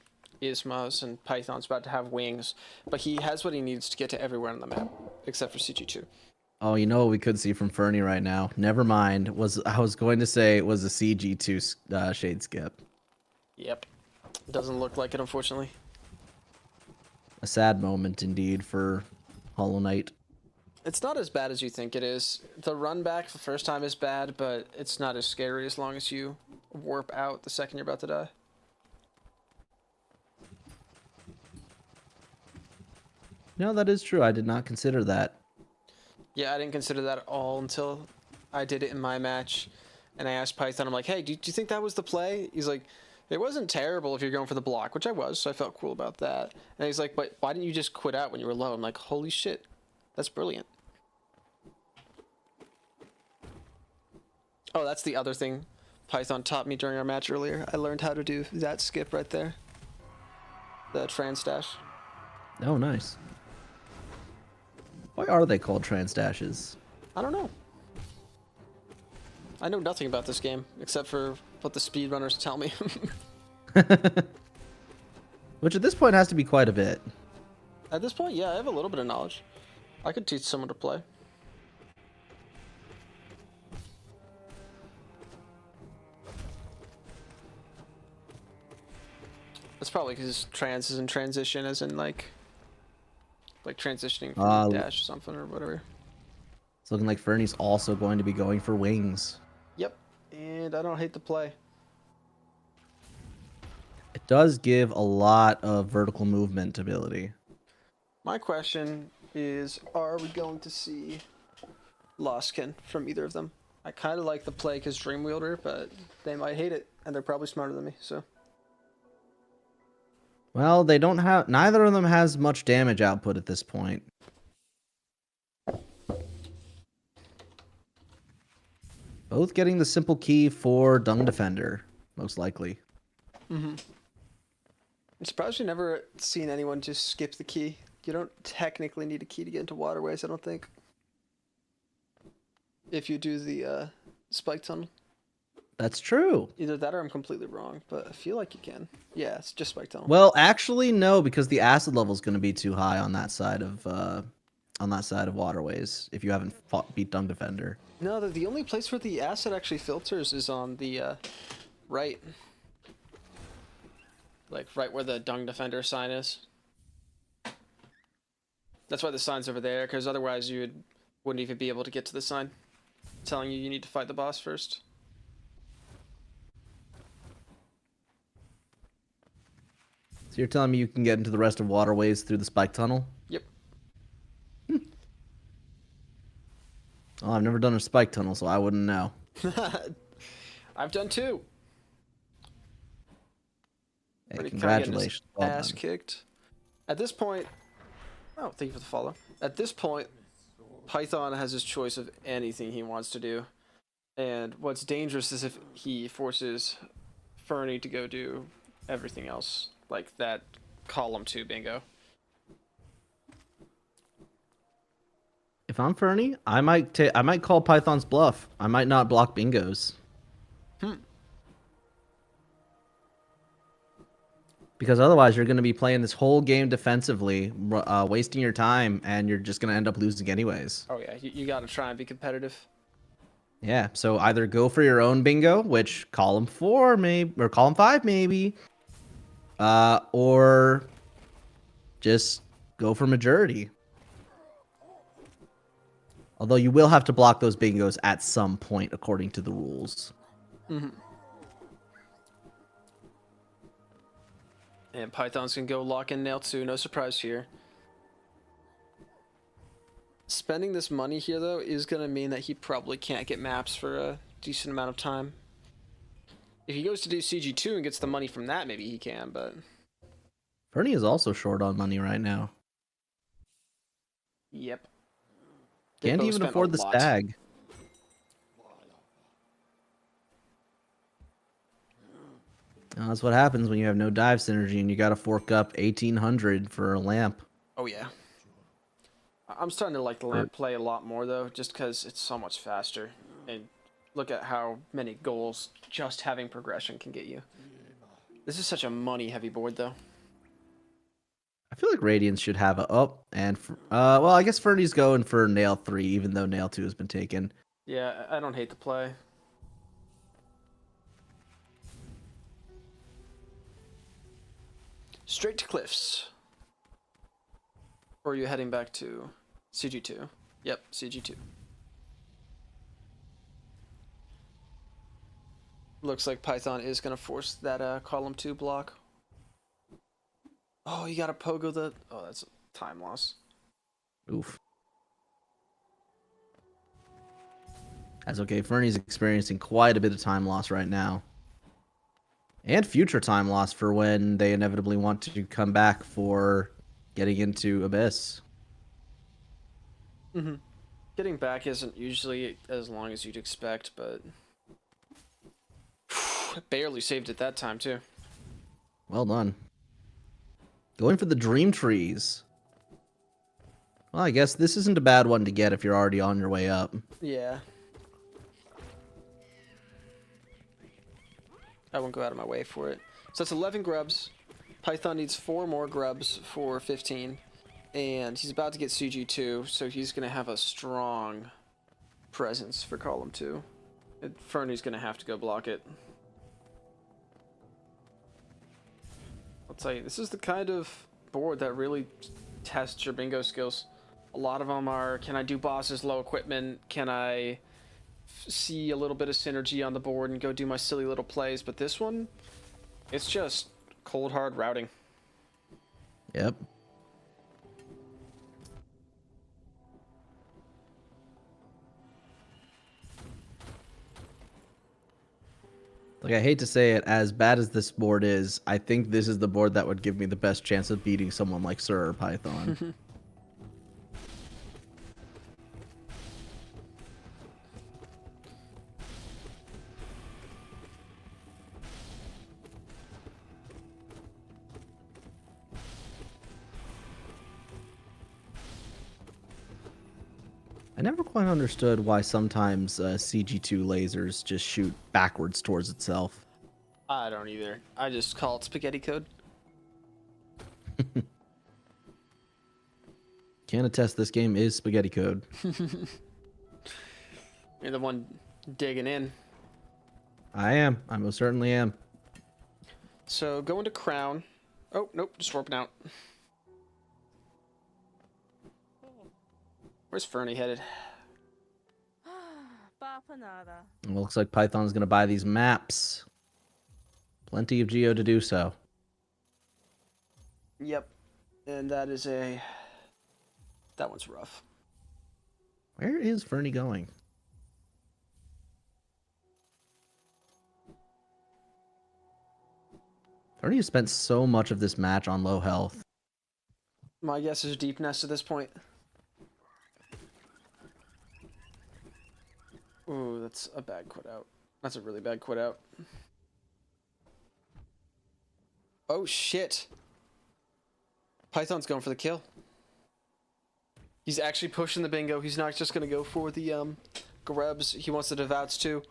Ismas, and Python's about to have wings, but he has what he needs to get to everywhere on the map, except for CG2. Oh, you know what we could see from Fernie right now? Never mind. I was going to say it was a CG2 shade skip. Yep. Doesn't look like it, unfortunately. A sad moment indeed for Hollow Knight. It's not as bad as you think it is. The run back the first time is bad, but it's not as scary as long as you warp out the second you're about to die. No, that is true. I did not consider that. Yeah, I didn't consider that at all until I did it in my match. And I asked Python, I'm like, hey, do you think that was the play? He's like, it wasn't terrible if you're going for the block, which I was, so I felt cool about that. And he's like, but why didn't you just quit out when you were low? I'm like, holy shit, that's brilliant. Oh, that's the other thing Python taught me during our match earlier. I learned how to do that skip right there. The trans dash. Oh, nice. Why are they called trans dashes? I don't know. I know nothing about this game, except for what the speedrunners tell me. Which at this point has to be quite a bit. At this point, yeah, I have a little bit of knowledge. I could teach someone to play. That's probably because trans is in transition, as in like transitioning from dash or something or whatever. It's looking like Fernie's also going to be going for wings. Yep, and mind. I don't hate the play. It does give a lot of vertical movement ability. My question is, are we going to see Lostkin from either of them? I kind of like the play because Dreamwielder, but they might hate it, and they're probably smarter than me, so... Well, they don't have... Neither of them has much damage output at this point. Both getting the simple key for Dung Defender, most likely. Mm-hmm. I'm surprised we've never seen anyone just skip the key. You don't technically need a key to get into waterways, I don't think. If you do the spike tunnel. That's true. Either that or I'm completely wrong, but I feel like you can. Yeah, it's just spike tunnel. Well, actually, no, because the acid level is going to be too high on that side of waterways if you haven't beat Dung Defender. No, the only place where the acid actually filters is on the right. Like right where the Dung Defender sign is. That's why the sign's over there, because otherwise wouldn't even be able to get to the sign, telling you need to fight the boss first. So you're telling me you can get into the rest of waterways through the spike tunnel? Yep. Oh, I've never done a spike tunnel, so I wouldn't know. I've done 2. Hey, Pretty congratulations. Well Well ass done. kicked. At this point, oh, thank you for the follow. At this point, Python has his choice of anything he wants to do, and what's dangerous is if he forces Ferni to go do everything else, like that column 2 bingo. If I'm Fernie, I might call Python's bluff. I might not block bingos. Because otherwise, you're going to be playing this whole game defensively, wasting your time, and you're just going to end up losing anyways. Oh yeah, you got to try and be competitive. Yeah, so either go for your own bingo, which column 4 maybe, or column 5 maybe, or just go for majority. Although you will have to block those bingos at some point, according to the rules. Mm-hmm. And Python's gonna go lock in nail 2, no surprise here. Spending this money here, though, is gonna mean that he probably can't get maps for a decent amount of time. If he goes to do CG2 and gets the money from that, maybe he can, but... Fernie is also short on money right now. Yep. They Can't both even spent afford a the lot. stag. That's what happens when you have no dive synergy and you gotta fork up 1,800 for a lamp. Oh, yeah. I'm starting to like the lamp play a lot more, though, just because it's so much faster. And look at how many goals just having progression can get you. This is such a money-heavy board, though. I feel like Radiance should have a well, I guess Fernie's going for nail 3, even though nail 2 has been taken. Yeah, I don't hate the play. Straight to cliffs. Or are you heading back to CG2? Yep, CG2. Looks like Python is going to force that column 2 block. Oh, you got to pogo the... Oh, that's a time loss. Oof. That's okay. Fernie's experiencing quite a bit of time loss right now. And future time loss for when they inevitably want to come back for getting into Abyss. Mm-hmm. Getting back isn't usually as long as you'd expect, but... barely saved it that time, too. Well done. Going for the Dream Trees. Well, I guess this isn't a bad one to get if you're already on your way up. Yeah. I won't go out of my way for it. So that's 11 grubs. Python needs 4 more grubs for 15. And he's about to get CG2, so he's going to have a strong presence for column 2. Fernie's going to have to go block it. I'll tell you, this is the kind of board that really tests your bingo skills. A lot of them are, can I do bosses low equipment? Can I see a little bit of synergy on the board and go do my silly little plays. But this one, it's just cold hard routing. Yep. Like, I hate to say it, as bad as this board is, I think this is the board that would give me the best chance of beating someone like Sir or Python. I never quite understood why sometimes CG2 lasers just shoot backwards towards itself. I don't either. I just call it spaghetti code. Can attest this game is spaghetti code. You're the one digging in. I am. I most certainly am. So go into Crown. Oh, nope, just warping out. Where's Fernie headed? It looks like Python's going to buy these maps. Plenty of geo to do so. Yep. And that is a... That one's rough. Where is Fernie going? Fernie has spent so much of this match on low health. My guess is deep nest at this point. Ooh, that's a bad quit out. That's a really bad quit out. Oh shit. Python's going for the kill. He's actually pushing the bingo. He's not just gonna go for the grubs. He wants the devouts too.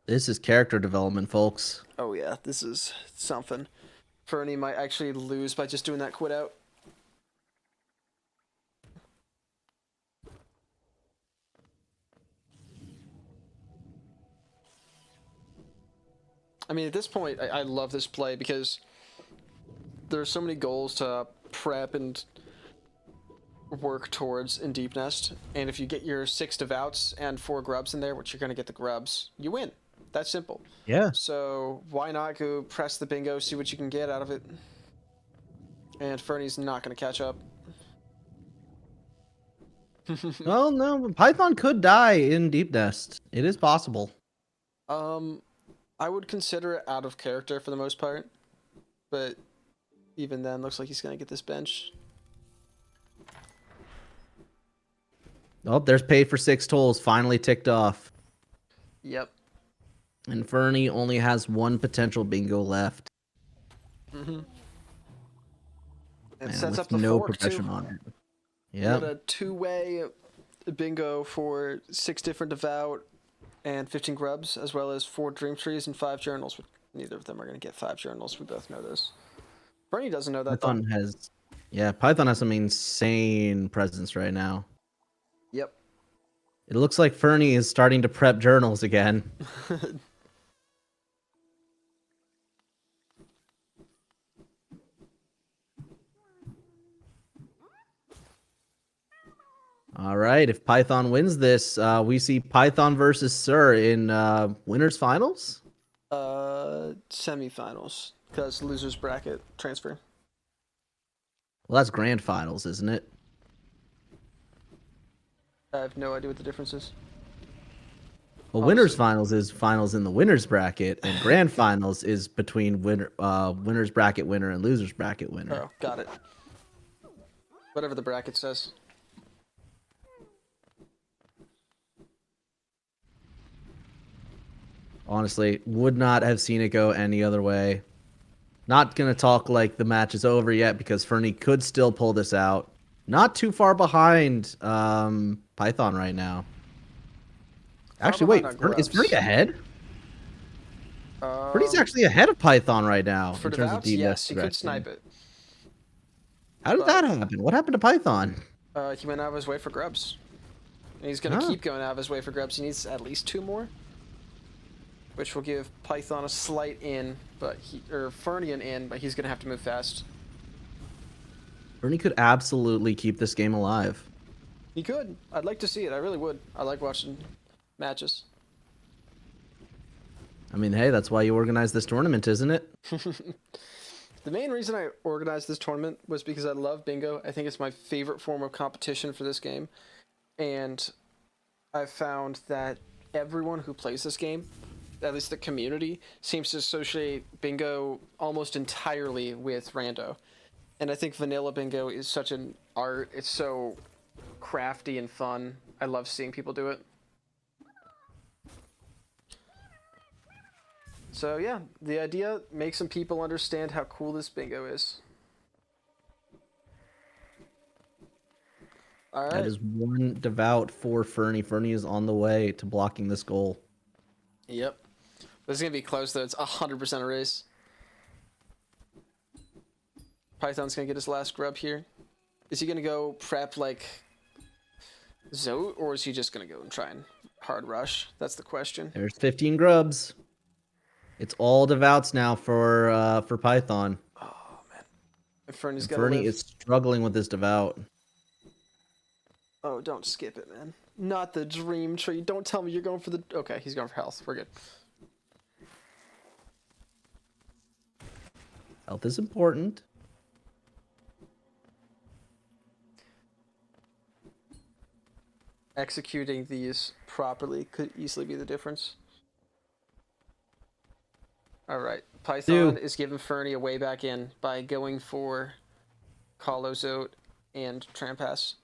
This is character development, folks. Oh yeah, this is something. Fernie might actually lose by just doing that quit out. I mean, at this point, I love this play because there's so many goals to prep and work towards in Deep Nest. And if you get your 6 devouts and 4 grubs in there, which you're going to get the grubs, you win. That's simple. Yeah. So why not go press the bingo, see what you can get out of it. And Fernie's not going to catch up. Well, no, Python could die in Deep Nest. It is possible. I would consider it out of character for the most part, but even then, looks like he's gonna get this bench. Oh, there's pay for 6 tolls finally ticked off. Yep. And Fernie only has 1 potential bingo left. Mm-hmm. It And sets with up the no fork progression too. on it. Yeah. Yeah. A 2-way bingo for 6 different devout and 15 grubs, as well as 4 dream trees and 5 journals. Neither of them are going to get 5 journals. We both know this. Bernie doesn't know that. Python has, Python has some insane presence right now. Yep. It looks like Fernie is starting to prep journals again. All right, if Python wins this, we see Python versus Sir in winners finals. Semifinals, because losers bracket transfer. Well, that's grand finals, isn't it? I have no idea what the difference is. Well, winners finals is finals in the winners bracket, and grand finals is between winners bracket winner and losers bracket winner. Oh, got it. Whatever the bracket says. Honestly, would not have seen it go any other way. Not going to talk like the match is over yet because Fernie could still pull this out. Not too far behind Python right now. Actually, wait, is Fernie ahead? Fernie's actually ahead of Python right now For in terms of devouts, yes, he could progression. snipe it. How did that happen? What happened to Python? He went out of his way for grubs. And he's going to keep going out of his way for grubs. He needs at least 2 more. Which will give Python a slight in, but Fernie an in, but he's going to have to move fast. Fernie could absolutely keep this game alive. He could. I'd like to see it. I really would. I like watching matches. I mean, hey, that's why you organize this tournament, isn't it? The main reason I organized this tournament was because I love bingo. I think it's my favorite form of competition for this game. And I've found that everyone who plays this game, at least the community, seems to associate bingo almost entirely with rando. And I think vanilla bingo is such an art. It's so crafty and fun. I love seeing people do it. So yeah, the idea, make some people understand how cool this bingo is. All right. That is one devout for Fernie. Fernie is on the way to blocking this goal. Yep. This is going to be close, though. It's 100% a race. Python's going to get his last grub here. Is he going to go prep like Zote, or is he just going to go and try and hard rush? That's the question. There's 15 grubs. It's all devouts now for Python. Oh, man. And Fernie's got to Fernie live. is struggling with this devout. Oh, don't skip it, man. Not the dream tree. Don't tell me you're going for the... Okay, he's going for health. We're good. Health is important. Executing these properly could easily be the difference. Alright, Python is giving Fernie a way back in by going for Calo Zote and Trampass.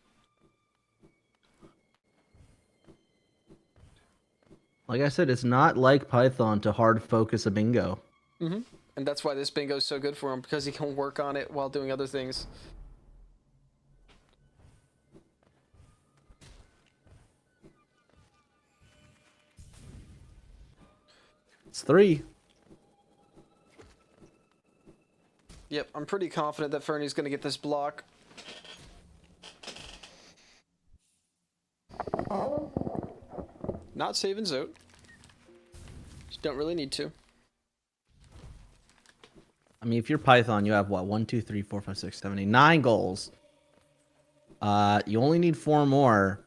Like I said, it's not like Python to hard focus a bingo. Mm-hmm. And that's why this bingo is so good for him, because he can work on it while doing other things. It's 3. Yep, I'm pretty confident that Fernie's going to get this block. Not saving Zote. Just don't really need to. I mean, if you're Python, you have what? 1, 2, 3, 4, 5, 6, 7, 8, 9 goals. You only need 4 more.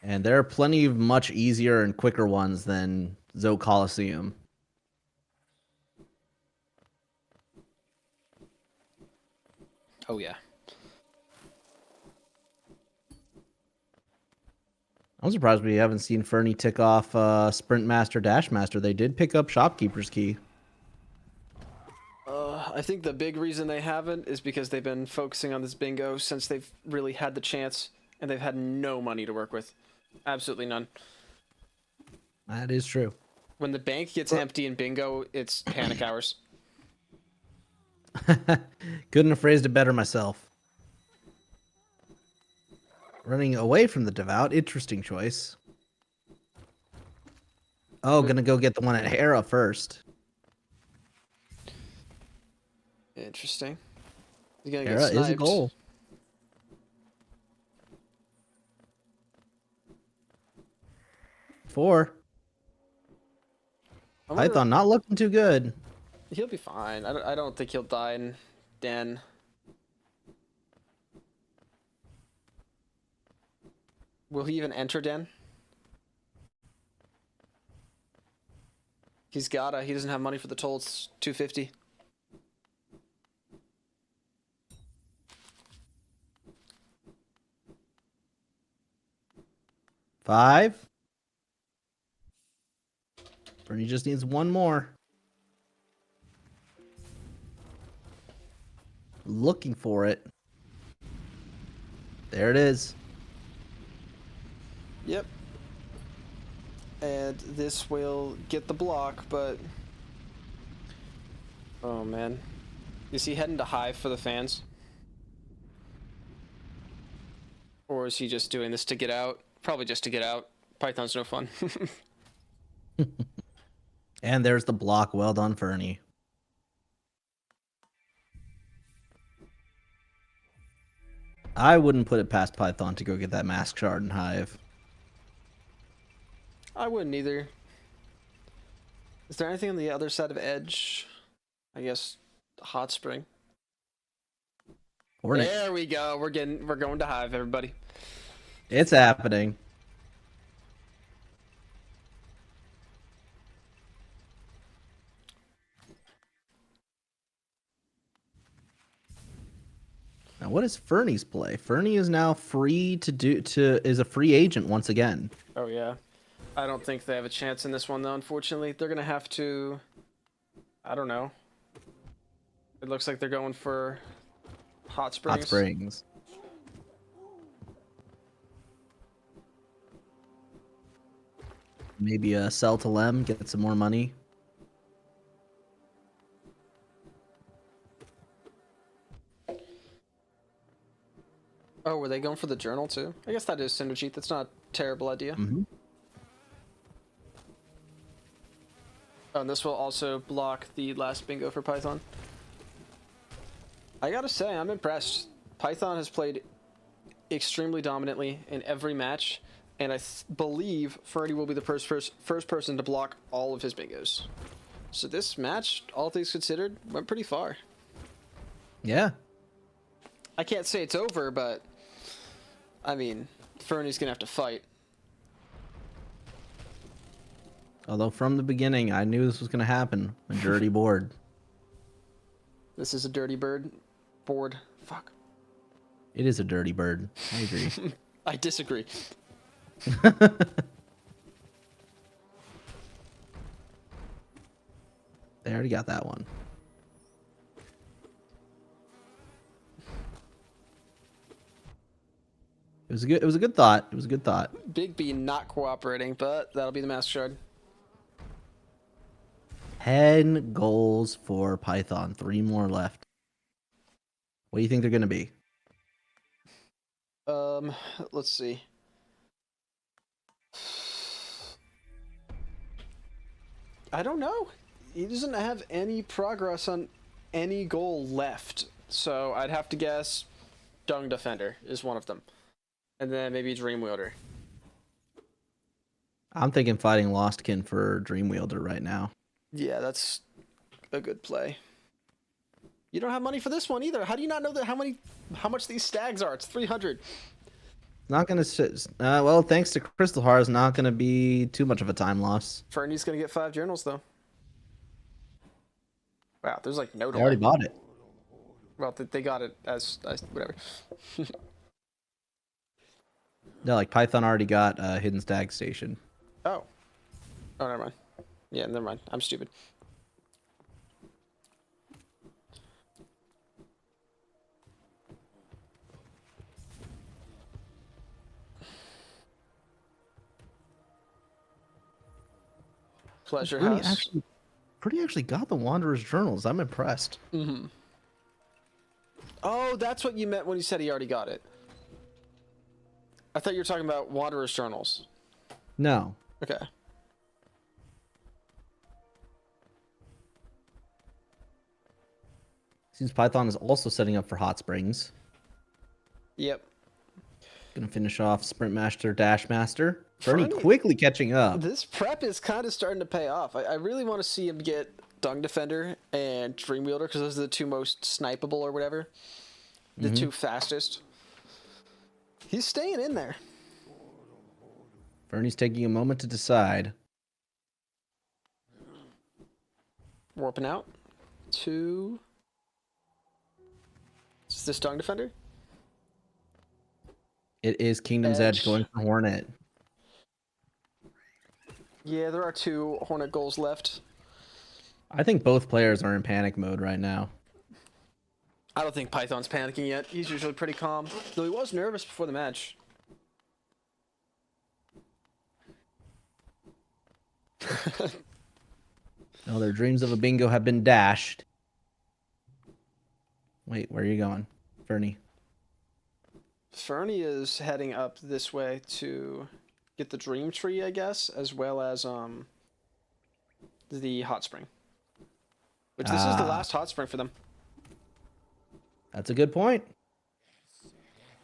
And there are plenty of much easier and quicker ones than Zote Coliseum. Oh, yeah. I'm surprised we haven't seen Fernie tick off Sprint Master, Dash Master. They did pick up Shopkeeper's Key. I think the big reason they haven't is because they've been focusing on this bingo since they've really had the chance, and they've had no money to work with. Absolutely none. That is true. When the bank gets empty in bingo, it's panic hours. Couldn't have phrased it better myself. Running away from the devout. Interesting choice. Oh, gonna go get the one at Hera first. Interesting. He's gonna Hera get sniped. is a goal. Four. I wonder- Python not looking too good. He'll be fine. I don't think he'll die in Den. Will he even enter Den? He's gotta. He doesn't have money for the toll. It's $250. Five. Bernie just needs one more. Looking for it. There it is. Yep. And this will get the block, but... Oh, man. Is he heading to Hive for the fans? Or is he just doing this to get out? Probably just to get out. Python's no fun. And there's the block. Well done, Fernie. I wouldn't put it past Python to go get that mask shard and Hive. I wouldn't either. Is there anything on the other side of Edge? I guess Hot Spring. Hornet. There we go. We're going to Hive, everybody. It's happening. Now, what is Fernie's play? Fernie is now free is a free agent once again. Oh yeah. I don't think they have a chance in this one though, unfortunately. They're gonna have to, I don't know. It looks like they're going for Hot Springs. Hot Springs. Maybe sell to Lem, get some more money. Oh, were they going for the journal too? I guess that is synergy. That's not a terrible idea. Mm-hmm. Oh, and this will also block the last bingo for Python. I gotta say, I'm impressed. Python has played extremely dominantly in every match, and I believe Fernie will be the first person to block all of his bingos. So this match, all things considered, went pretty far. Yeah. I can't say it's over, but I mean, Fernie's gonna have to fight. Although from the beginning, I knew this was going to happen. A dirty board. This is a dirty board. Fuck. It is a dirty bird. I agree. I disagree. They already got that one. It was a good thought. It was a good thought. Big B not cooperating, but that'll be the Master Shard. 10 goals for Python. 3 more left. What do you think they're going to be? Let's see. I don't know. He doesn't have any progress on any goal left. So I'd have to guess Dung Defender is one of them. And then maybe Dreamwielder. I'm thinking fighting Lostkin for Dreamwielder right now. Yeah, that's a good play. You don't have money for this one either. How do you not know that how much these stags are? It's 300. Not going to... well, thanks to Crystal Heart, it's not going to be too much of a time loss. Fernie's going to get 5 journals, though. Wow, there's like no They already bought it. Well, they got it as whatever. No, like Python already got Hidden Stag Station. Oh, never mind. Yeah, never mind. I'm stupid. Pleasure House. Pretty actually got the Wanderer's Journals. I'm impressed. Mm-hmm. Oh, that's what you meant when you said he already got it. I thought you were talking about Wanderer's Journals. No. Okay. Seems Python is also setting up for Hot Springs. Yep. Gonna finish off Sprint Master, Dash Master. Fernie Fernie- quickly catching up. This prep is kind of starting to pay off. I really want to see him get Dung Defender and Dreamwielder because those are the 2 most snipeable or whatever. The 2 fastest. He's staying in there. Fernie's taking a moment to decide. Warping out. 2. Is this Dung Defender? It is Kingdom's Edge going for Hornet. Yeah, there are 2 Hornet goals left. I think both players are in panic mode right now. I don't think Python's panicking yet. He's usually pretty calm. Though he was nervous before the match. Oh, their dreams of a bingo have been dashed. Wait, where are you going, Fernie? Fernie is heading up this way to get the Dream Tree, I guess, as well as the Hot Spring. Which this is the last Hot Spring for them. That's a good point.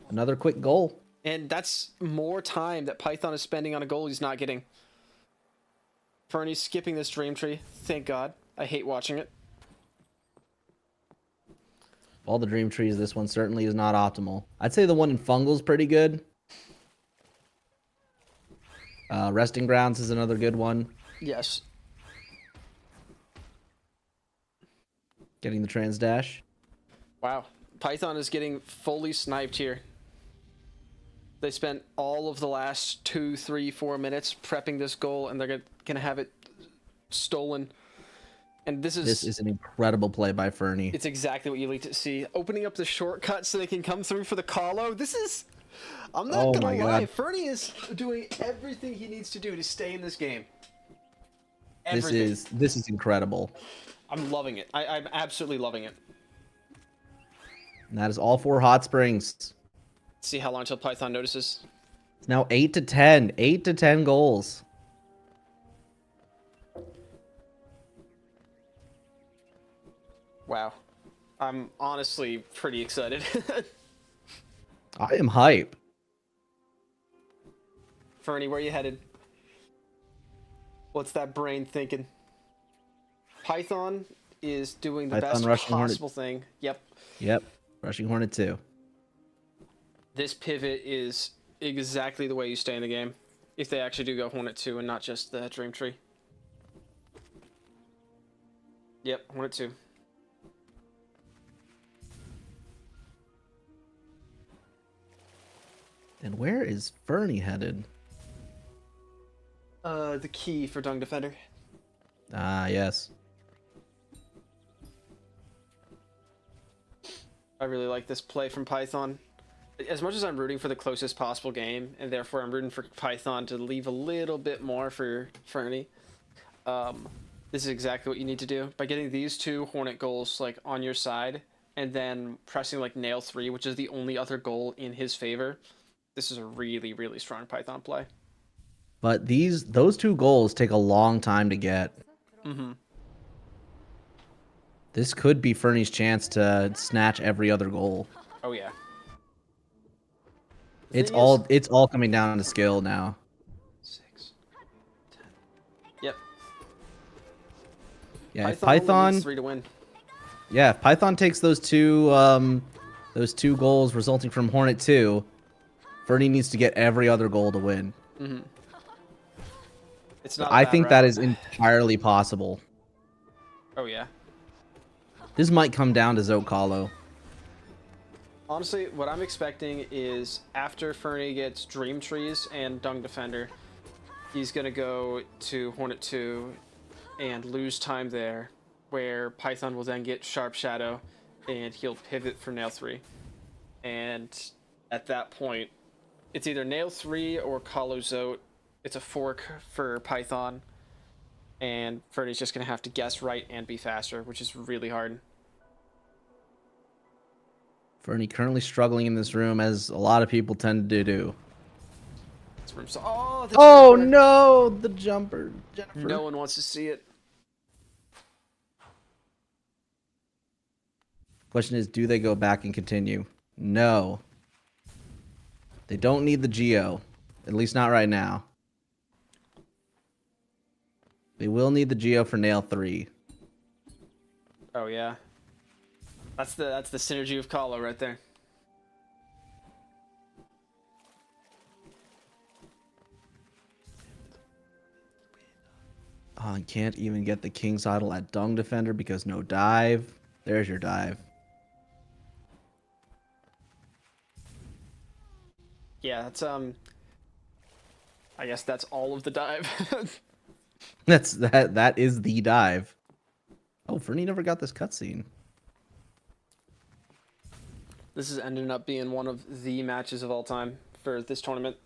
Another quick goal. And that's more time that Python is spending on a goal he's not getting. Fernie's skipping this Dream Tree. Thank God. I hate watching it. All the dream trees, this one certainly is not optimal. I'd say the one in Fungal's pretty good. Resting Grounds is another good one. Yes. Getting the trans dash. Wow. Python is getting fully sniped here. They spent all of the last 2, 3, 4 minutes prepping this goal, and they're gonna have it stolen. And this is an incredible play by Fernie. it's exactly what you like to see. Opening up the shortcut so they can come through for the call-o. This is... I'm not gonna lie. Fernie is doing everything he needs to do to stay in this game. Everything. This is incredible. I'm loving it. I'm absolutely loving it. And that is all 4 hot springs. See how long until Python notices. It's now 8 to 10. 8 to 10 goals. Wow. I'm honestly pretty excited. I am hype. Fernie, where you headed? What's that brain thinking? Python is doing the best possible thing. Yep. Yep. Rushing Hornet 2. This pivot is exactly the way you stay in the game. If they actually do go Hornet 2 and not just the Dream Tree. Yep, Hornet 2. And where is Fernie headed? The key for Dung Defender. Ah, yes. I really like this play from Python. As much as I'm rooting for the closest possible game, and therefore I'm rooting for Python to leave a little bit more for Fernie, this is exactly what you need to do. By getting these 2 Hornet goals like on your side, and then pressing like nail 3, which is the only other goal in his favor, this is a really, really strong Python play. But those 2 goals take a long time to get. Mm-hmm. This could be Fernie's chance to snatch every other goal. Oh yeah. It's all coming down to skill now. 6, 10. Yep. Yeah, if Python only Python needs 3 to win. Yeah, if Python takes those 2 goals resulting from Hornet 2, Fernie needs to get every other goal to win. Mm-hmm. It's not. I think that is entirely possible. Oh yeah. This might come down to Zocalo. Honestly, what I'm expecting is after Fernie gets Dream Trees and Dung Defender, he's going to go to Hornet 2 and lose time there, where Python will then get Sharp Shadow, and he'll pivot for Nail 3. And at that point, it's either Nail 3 or Calo Zote. It's a fork for Python, and Fernie's just going to have to guess right and be faster, which is really hard. Fernie currently struggling in this room, as a lot of people tend to do. Oh, no! The jumper, Jennifer. No one wants to see it. Question is, do they go back and continue? No. They don't need the Geo. At least not right now. They will need the Geo for Nail 3. Oh yeah. That's the synergy of Calo right there. Oh, and can't even get the King's Idol at Dung Defender because no dive. There's your dive. Yeah, that's I guess that's all of the dive. That is the dive. Oh, Fernie never got this cutscene. This is ending up being one of the matches of all time for this tournament.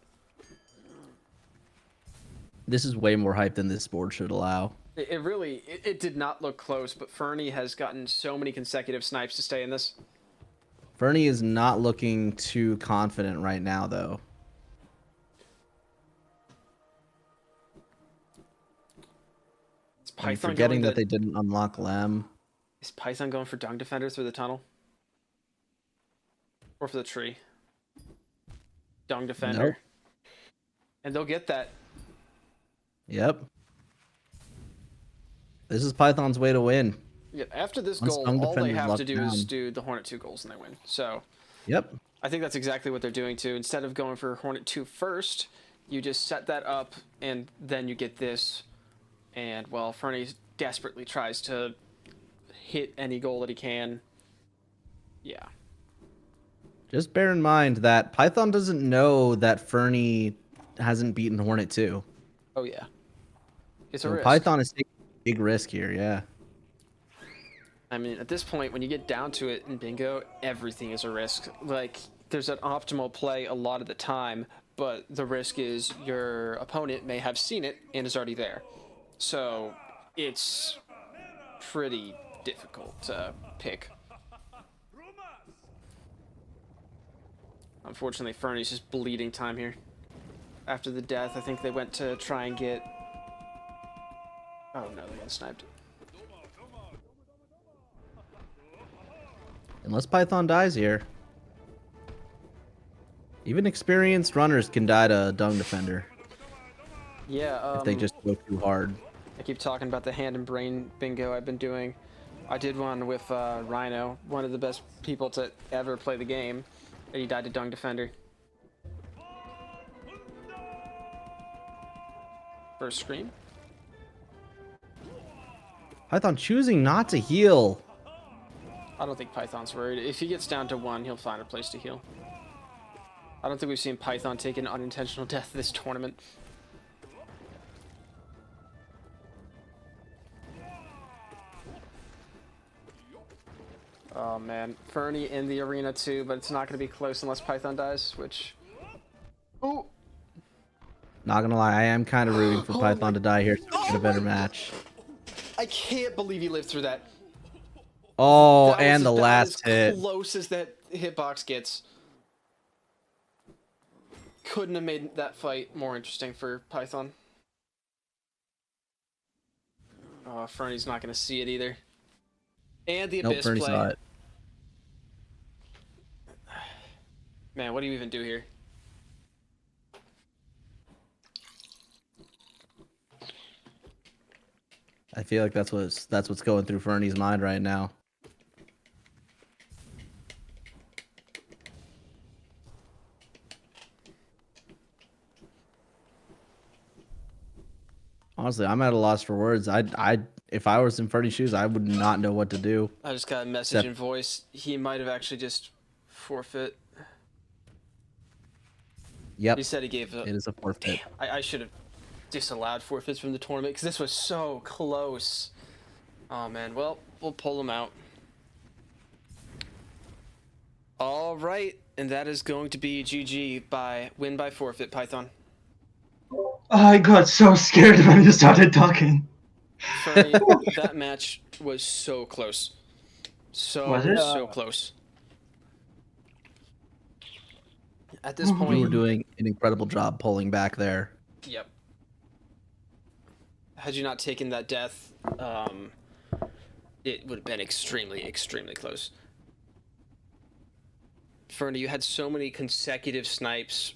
This is way more hype than this board should allow. It really did not look close, but Fernie has gotten so many consecutive snipes to stay in this. Fernie is not looking too confident right now, though. I'm forgetting that they didn't unlock Lem. Is Python going for Dung Defender through the tunnel? Or for the tree? Dung Defender. Nope. And they'll get that. Yep. This is Python's way to win. Yeah, after this Once goal, Dung all they Defender's have to do is locked do the Hornet 2 goals and they win. So, Yep. I think that's exactly what they're doing too. Instead of going for Hornet 2 first, you just set that up and then you get this. And, well, Fernie desperately tries to hit any goal that he can. Yeah. Just bear in mind that Python doesn't know that Fernie hasn't beaten Hornet 2. Oh yeah, it's a So risk. Python is taking a big risk here, yeah. I mean, at this point, when you get down to it in bingo, everything is a risk. Like, there's an optimal play a lot of the time, but the risk is your opponent may have seen it and is already there. So, it's pretty difficult to pick. Unfortunately, Fernie's just bleeding time here. After the death, I think they went to try and get... Oh no, they got sniped. Unless Python dies here. Even experienced runners can die to Dung Defender Yeah, if they just go too hard. I keep talking about the hand and brain bingo I've been doing. I did one with Rhino, one of the best people to ever play the game, and he died to Dung Defender. First scream. Python choosing not to heal. I don't think Python's worried. If he gets down to 1, he'll find a place to heal. I don't think we've seen Python take an unintentional death this tournament. Oh man, Fernie in the arena too, but it's not going to be close unless Python dies, which... Ooh! Not gonna lie, I am kind of rooting for Oh Python my- to die here so we Oh get a better my- match. I can't believe he lived through that. Oh, That and was the about last as hit. close as that hitbox gets. Couldn't have made that fight more interesting for Python. Oh, Fernie's not going to see it either. And the Nope, Abyss Fernie play. saw it. Man, what do you even do here? I feel like that's what's going through Fernie's mind right now. Honestly, I'm at a loss for words. If I was in Fernie's shoes, I would not know what to do. I just got a message Except- in voice. He might have actually just forfeit. Yep, He said he gave a... it is a forfeit. I should have disallowed forfeits from the tournament because this was so close. Oh man, well, we'll pull them out. All right, and that is going to be GG by win by forfeit, Python. I got so scared when you started talking. Fernie, that match was so close. Was it? So close. At this You were point, doing an incredible job pulling back there. yep. Had you not taken that death, it would have been extremely, extremely close. Fernie, you had so many consecutive snipes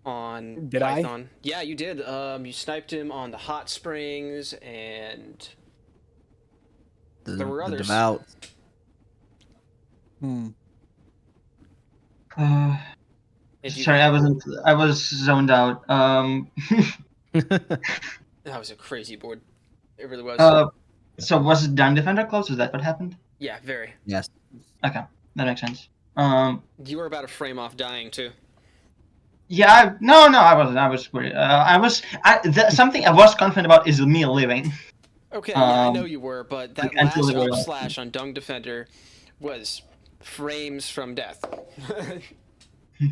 on Did I? Python. Yeah, you did. You sniped him on the hot springs, and there were The others. devout. Uh, and you, sorry, I was zoned out. that was a crazy board. It really was. So was it Dung Defender close? Is that what happened? Yeah, very. Yes. Okay, that makes sense. You were about a frame off dying too. Yeah, no, I wasn't. I was worried. Something I was confident about is me living. Okay, yeah, I know Um, you were, but that like, until last they were up like- slash on Dung Defender was frames from death.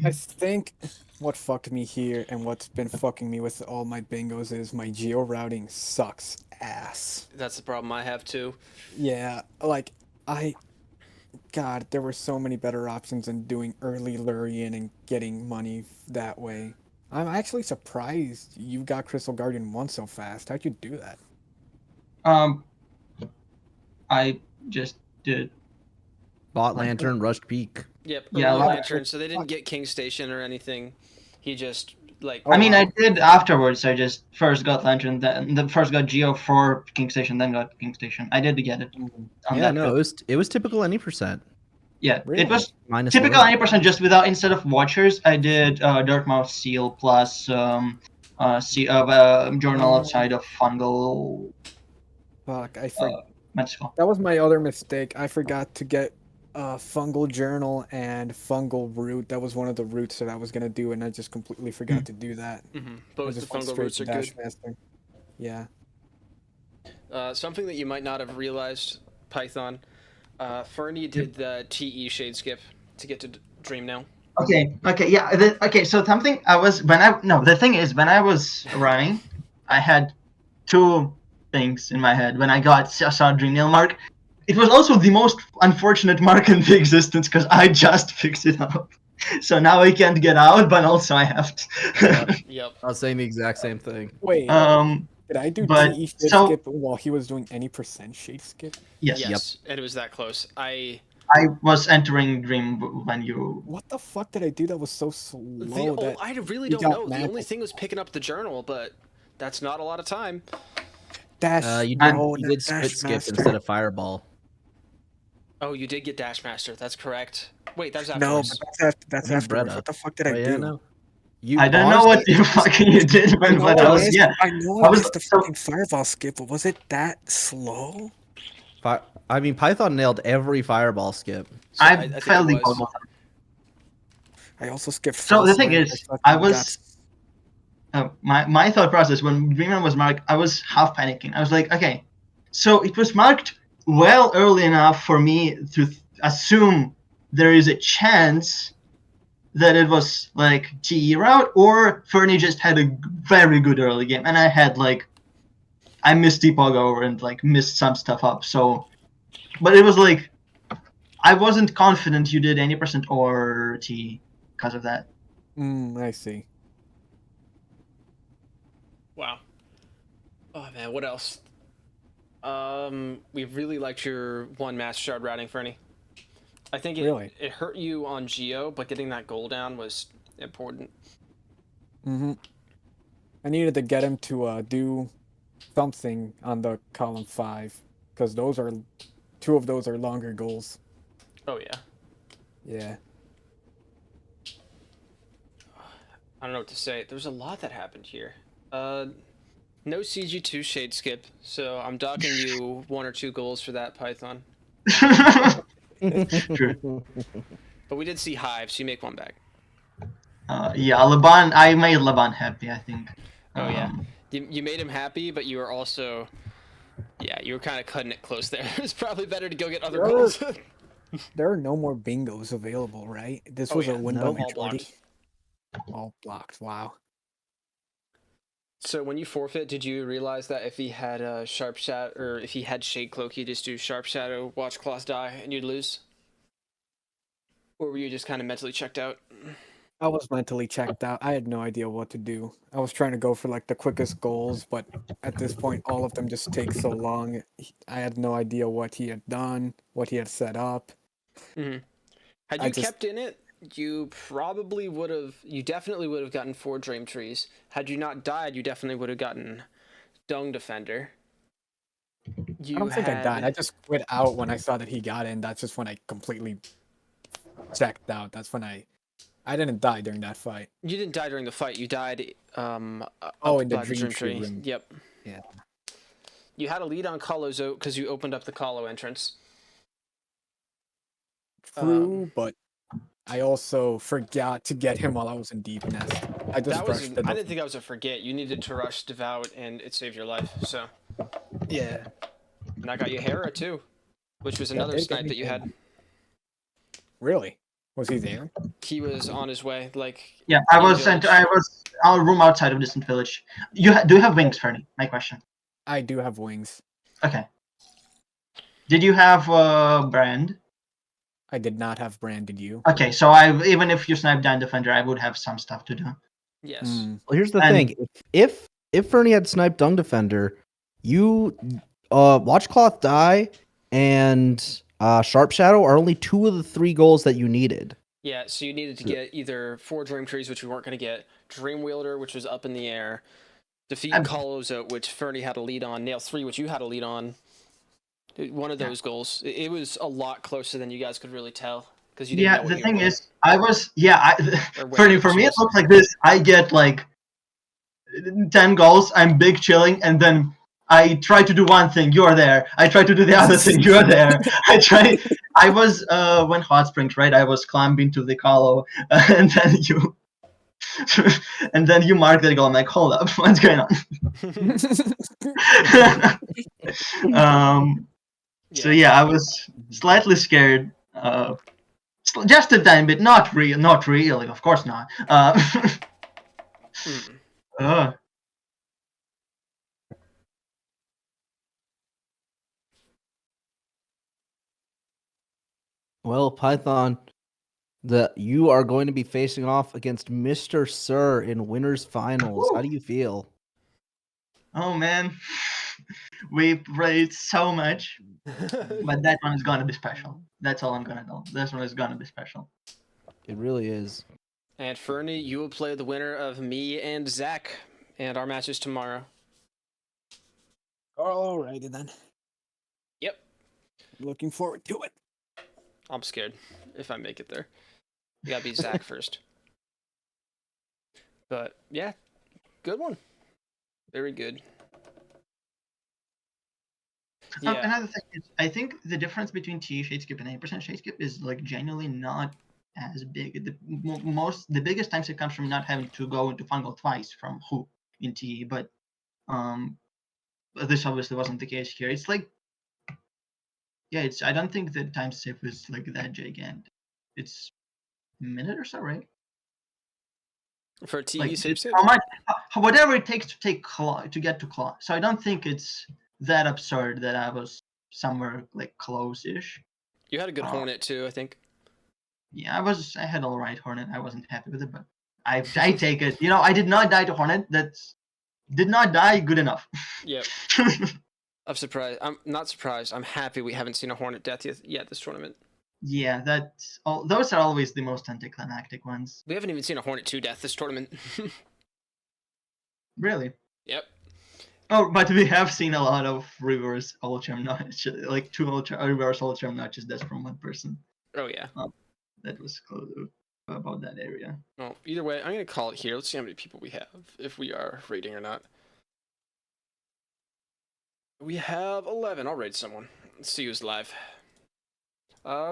I think what fucked me here and what's been fucking me with all my bingos is my geo routing sucks ass. That's the problem I have too. Yeah, like God, there were so many better options than doing early Lurian and getting money that way. I'm actually surprised you got Crystal Guardian 1 so fast. How'd you do that? I just did. Bought Lantern, rushed Peak. Yep, Yeah, early like- lantern, so they didn't get King Station or anything. He just like I mean, wow. I did afterwards. I just first got Lantern, then first got Geo for King Station, then got King Station. I did get it. On Yeah, that no, build. it was typical any percent. Yeah, Really? it was Minus typical Lily. 90% just without, instead of Watchers, I did Dirtmouth Seal plus journal outside of Fungal Fuck, Mexico. that was my other mistake. I forgot to get Fungal Journal and Fungal Root. That was one of the roots that I was gonna do, and I just completely forgot to do that. I Both the just went fungal straight roots to are good. Dashmaster. Yeah. Something that you might not have realized, Python. Fernie did the TE shade skip to get to Dream now. Okay, yeah. Okay, so something I was the thing is when I was running, I had two things in my head when I saw Dream Nail mark. It was also the most unfortunate mark in the existence because I just fixed it up. So now I can't get out, but also I have to. Yep. I was saying the exact same thing. Wait, did I do but TE shade so skip while he was doing any percent shade skip? yes, Yes, and it was that close. I was entering Dream when you. What the fuck did I do that was so slow that I really he don't got know. The only magic? thing was picking up the journal, but that's not a lot of time. Dash? You no, did not split skip Dashmaster. instead of fireball. Oh, you did get Dashmaster. That's correct. Wait, that's No, afterwards. but that's I mean, afterwards. Bretta. What the fuck did I Oh, do? yeah, no. You I don't know what honestly, you fucking you did, but I was I know I missed the fucking fireball skip, but was it that slow? I mean, Python nailed every fireball skip. So I think failed it the was. goal. I also skipped. So the False thing Light. is, fucking I got was my thought process when Dreamland was marked, I was half panicking. I was like, okay, so it was marked well early enough for me to assume there is a chance that it was like TE route, or Fernie just had a very good early game, and I had I missed Deepog over and missed some stuff up. So, but it was I wasn't confident you did any percent or TE because of that. I see. Wow. Oh man, what else? We really liked your one Master Shard routing, Fernie. I think Really? it hurt you on Geo, but getting that goal down was important. I needed to get him to do something on the column 5 because two of those are longer goals. Oh yeah. Yeah. I don't know what to say. There's a lot that happened here. No CG2 shade skip, so I'm docking you 1 or 2 goals for that, Python. True. But we did see Hive, so you make 1 back. Yeah, Laban. I made Laban happy, I think. Oh yeah, you made him happy, but you were also, you were kind of cutting it close there. It's probably better to go get other goals. There are no more bingos available, right? This was a win by all majority. blocked. All blocked. Wow. So when you forfeit, did you realize that if he had a Sharp Shadow, or if he had Shade Cloak, he'd just do Sharp Shadow, watch Claws die, and you'd lose? Or were you just kind of mentally checked out? I was mentally checked out. I had no idea what to do. I was trying to go for the quickest goals, but at this point, all of them just take so long. I had no idea what he had done, what he had set up. Mm-hmm. Had you kept in it, you definitely would have gotten 4 Dream Trees. Had you not died, you definitely would have gotten Dung Defender. I don't think I died. I just quit out when I saw that he got in. That's just when I completely checked out. That's when I didn't die during that fight. You didn't die during the fight. You died. In the Dream Tree room. Yep. Yeah. You had a lead on Kalo's out because you opened up the Kalo entrance. True, but I also forgot to get him while I was in Deep Nest. I just rushed it. I didn't think I was a forget. You needed to rush Devout, and it saved your life. So. Yeah. And I got you Hera too, which was another snipe that you had. Really? Was he there? He was on his way. Yeah, I was our room outside of Distant Village. Do you have wings, Fernie? My question. I do have wings. Okay. Did you have brand? I did not have brand. Did you? Okay, so even if you snipe down Defender, I would have some stuff to do. Yes. Well, here's the thing: if Fernie had sniped Dung Defender, you Watchcloth Die and Sharp Shadow are only 2 of the 3 goals that you needed. Yeah, so you needed to get either 4 Dream Trees, which we weren't going to get, Dream Wielder, which was up in the air, defeat Kalos out, which Fernie had a lead on, Nail 3, which you had a lead on. One of those goals. It was a lot closer than you guys could really tell. You didn't know what the thing were is, Fernie, for me it looked like this. I get 10 goals, I'm big chilling, and then I try to do one thing, you're there. I try to do the other thing, you're there. I was when hot springs, right? I was climbing to the Colo, and then you and then you mark that goal. I'm like, hold up, what's going on? So yeah, I was slightly scared, just a tiny bit. Not really, of course not. Well, Python, you are going to be facing off against Mr. Sir in winners finals. How do you feel? Oh man, we played so much, but that one is gonna be special. That's all I'm gonna know. This one is gonna be special. It really is. And Fernie, you will play the winner of me and Zach, and our matches tomorrow. Alrighty then. Yep. Looking forward to it. I'm scared if I make it there. You gotta beat Zach first. But yeah, good one. Very good. Yeah. Another thing is, I think the difference between T shadeskip and 8% shadeskip is like genuinely not as big. The biggest times it comes from not having to go into fungal twice from hoop in TE, but this obviously wasn't the case here. It's like, yeah, I don't think the time save is like that gigantic. It's a minute or so, right? For TE Like save save? how much, whatever it takes to take to get to claw. So I don't think it's that absurd that I was somewhere like close-ish. You had a good Hornet too, I think. Yeah, I had all right Hornet. I wasn't happy with it, but I take it. You know, I did not die to Hornet. Did not die good enough. Yep. I'm surprised. I'm not surprised. I'm happy we haven't seen a Hornet death yet this tournament. Yeah, that's all. Those are always the most anticlimactic ones. We haven't even seen a Hornet 2 death this tournament. Really? Yep. Oh, but we have seen a lot of reverse ultram notch, like two reverse ultram notches deaths from one person. Oh yeah. That was close about that area. Well, either way, I'm gonna call it here. Let's see how many people we have, if we are rating or not. We have 11. I'll raid someone. Let's see who's live.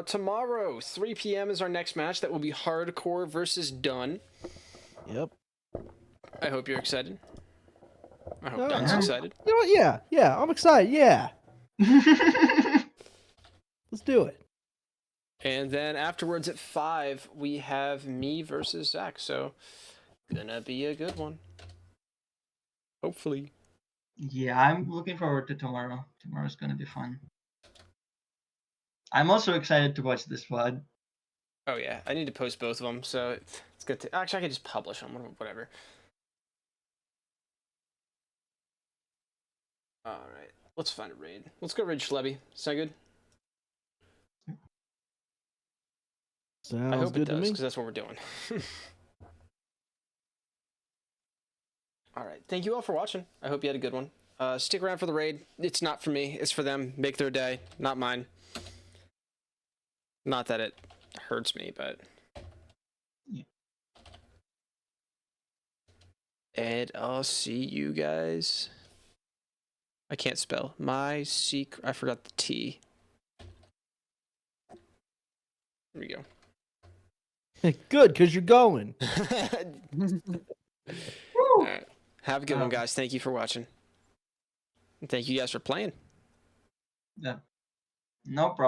Tomorrow, 3 p.m. is our next match. That will be Hardcore versus Dunn. Yep. I hope you're excited. I hope Dunn's excited. You know what? Yeah, I'm excited. Yeah. Let's do it. And then afterwards at 5, we have me versus Zach. So, gonna be a good one. Hopefully. Yeah, I'm looking forward to tomorrow. Tomorrow's gonna be fun. I'm also excited to watch this VOD. Oh yeah, I need to post both of them, so it's good to... Actually, I can just publish them, whatever. Alright, let's find a raid. Let's go raid Schlebby. Sound good? Sounds I hope good it does, to me. because that's what we're doing. Alright, thank you all for watching. I hope you had a good one. Stick around for the raid. It's not for me, it's for them. Make their day, not mine. Not that it hurts me, but... Yeah. And I'll see you guys... I can't spell. My secret... I forgot the T. There we go. Good, because you're going. All right. Have a good one, guys. Thank you for watching. And thank you guys for playing. Yeah. No problem.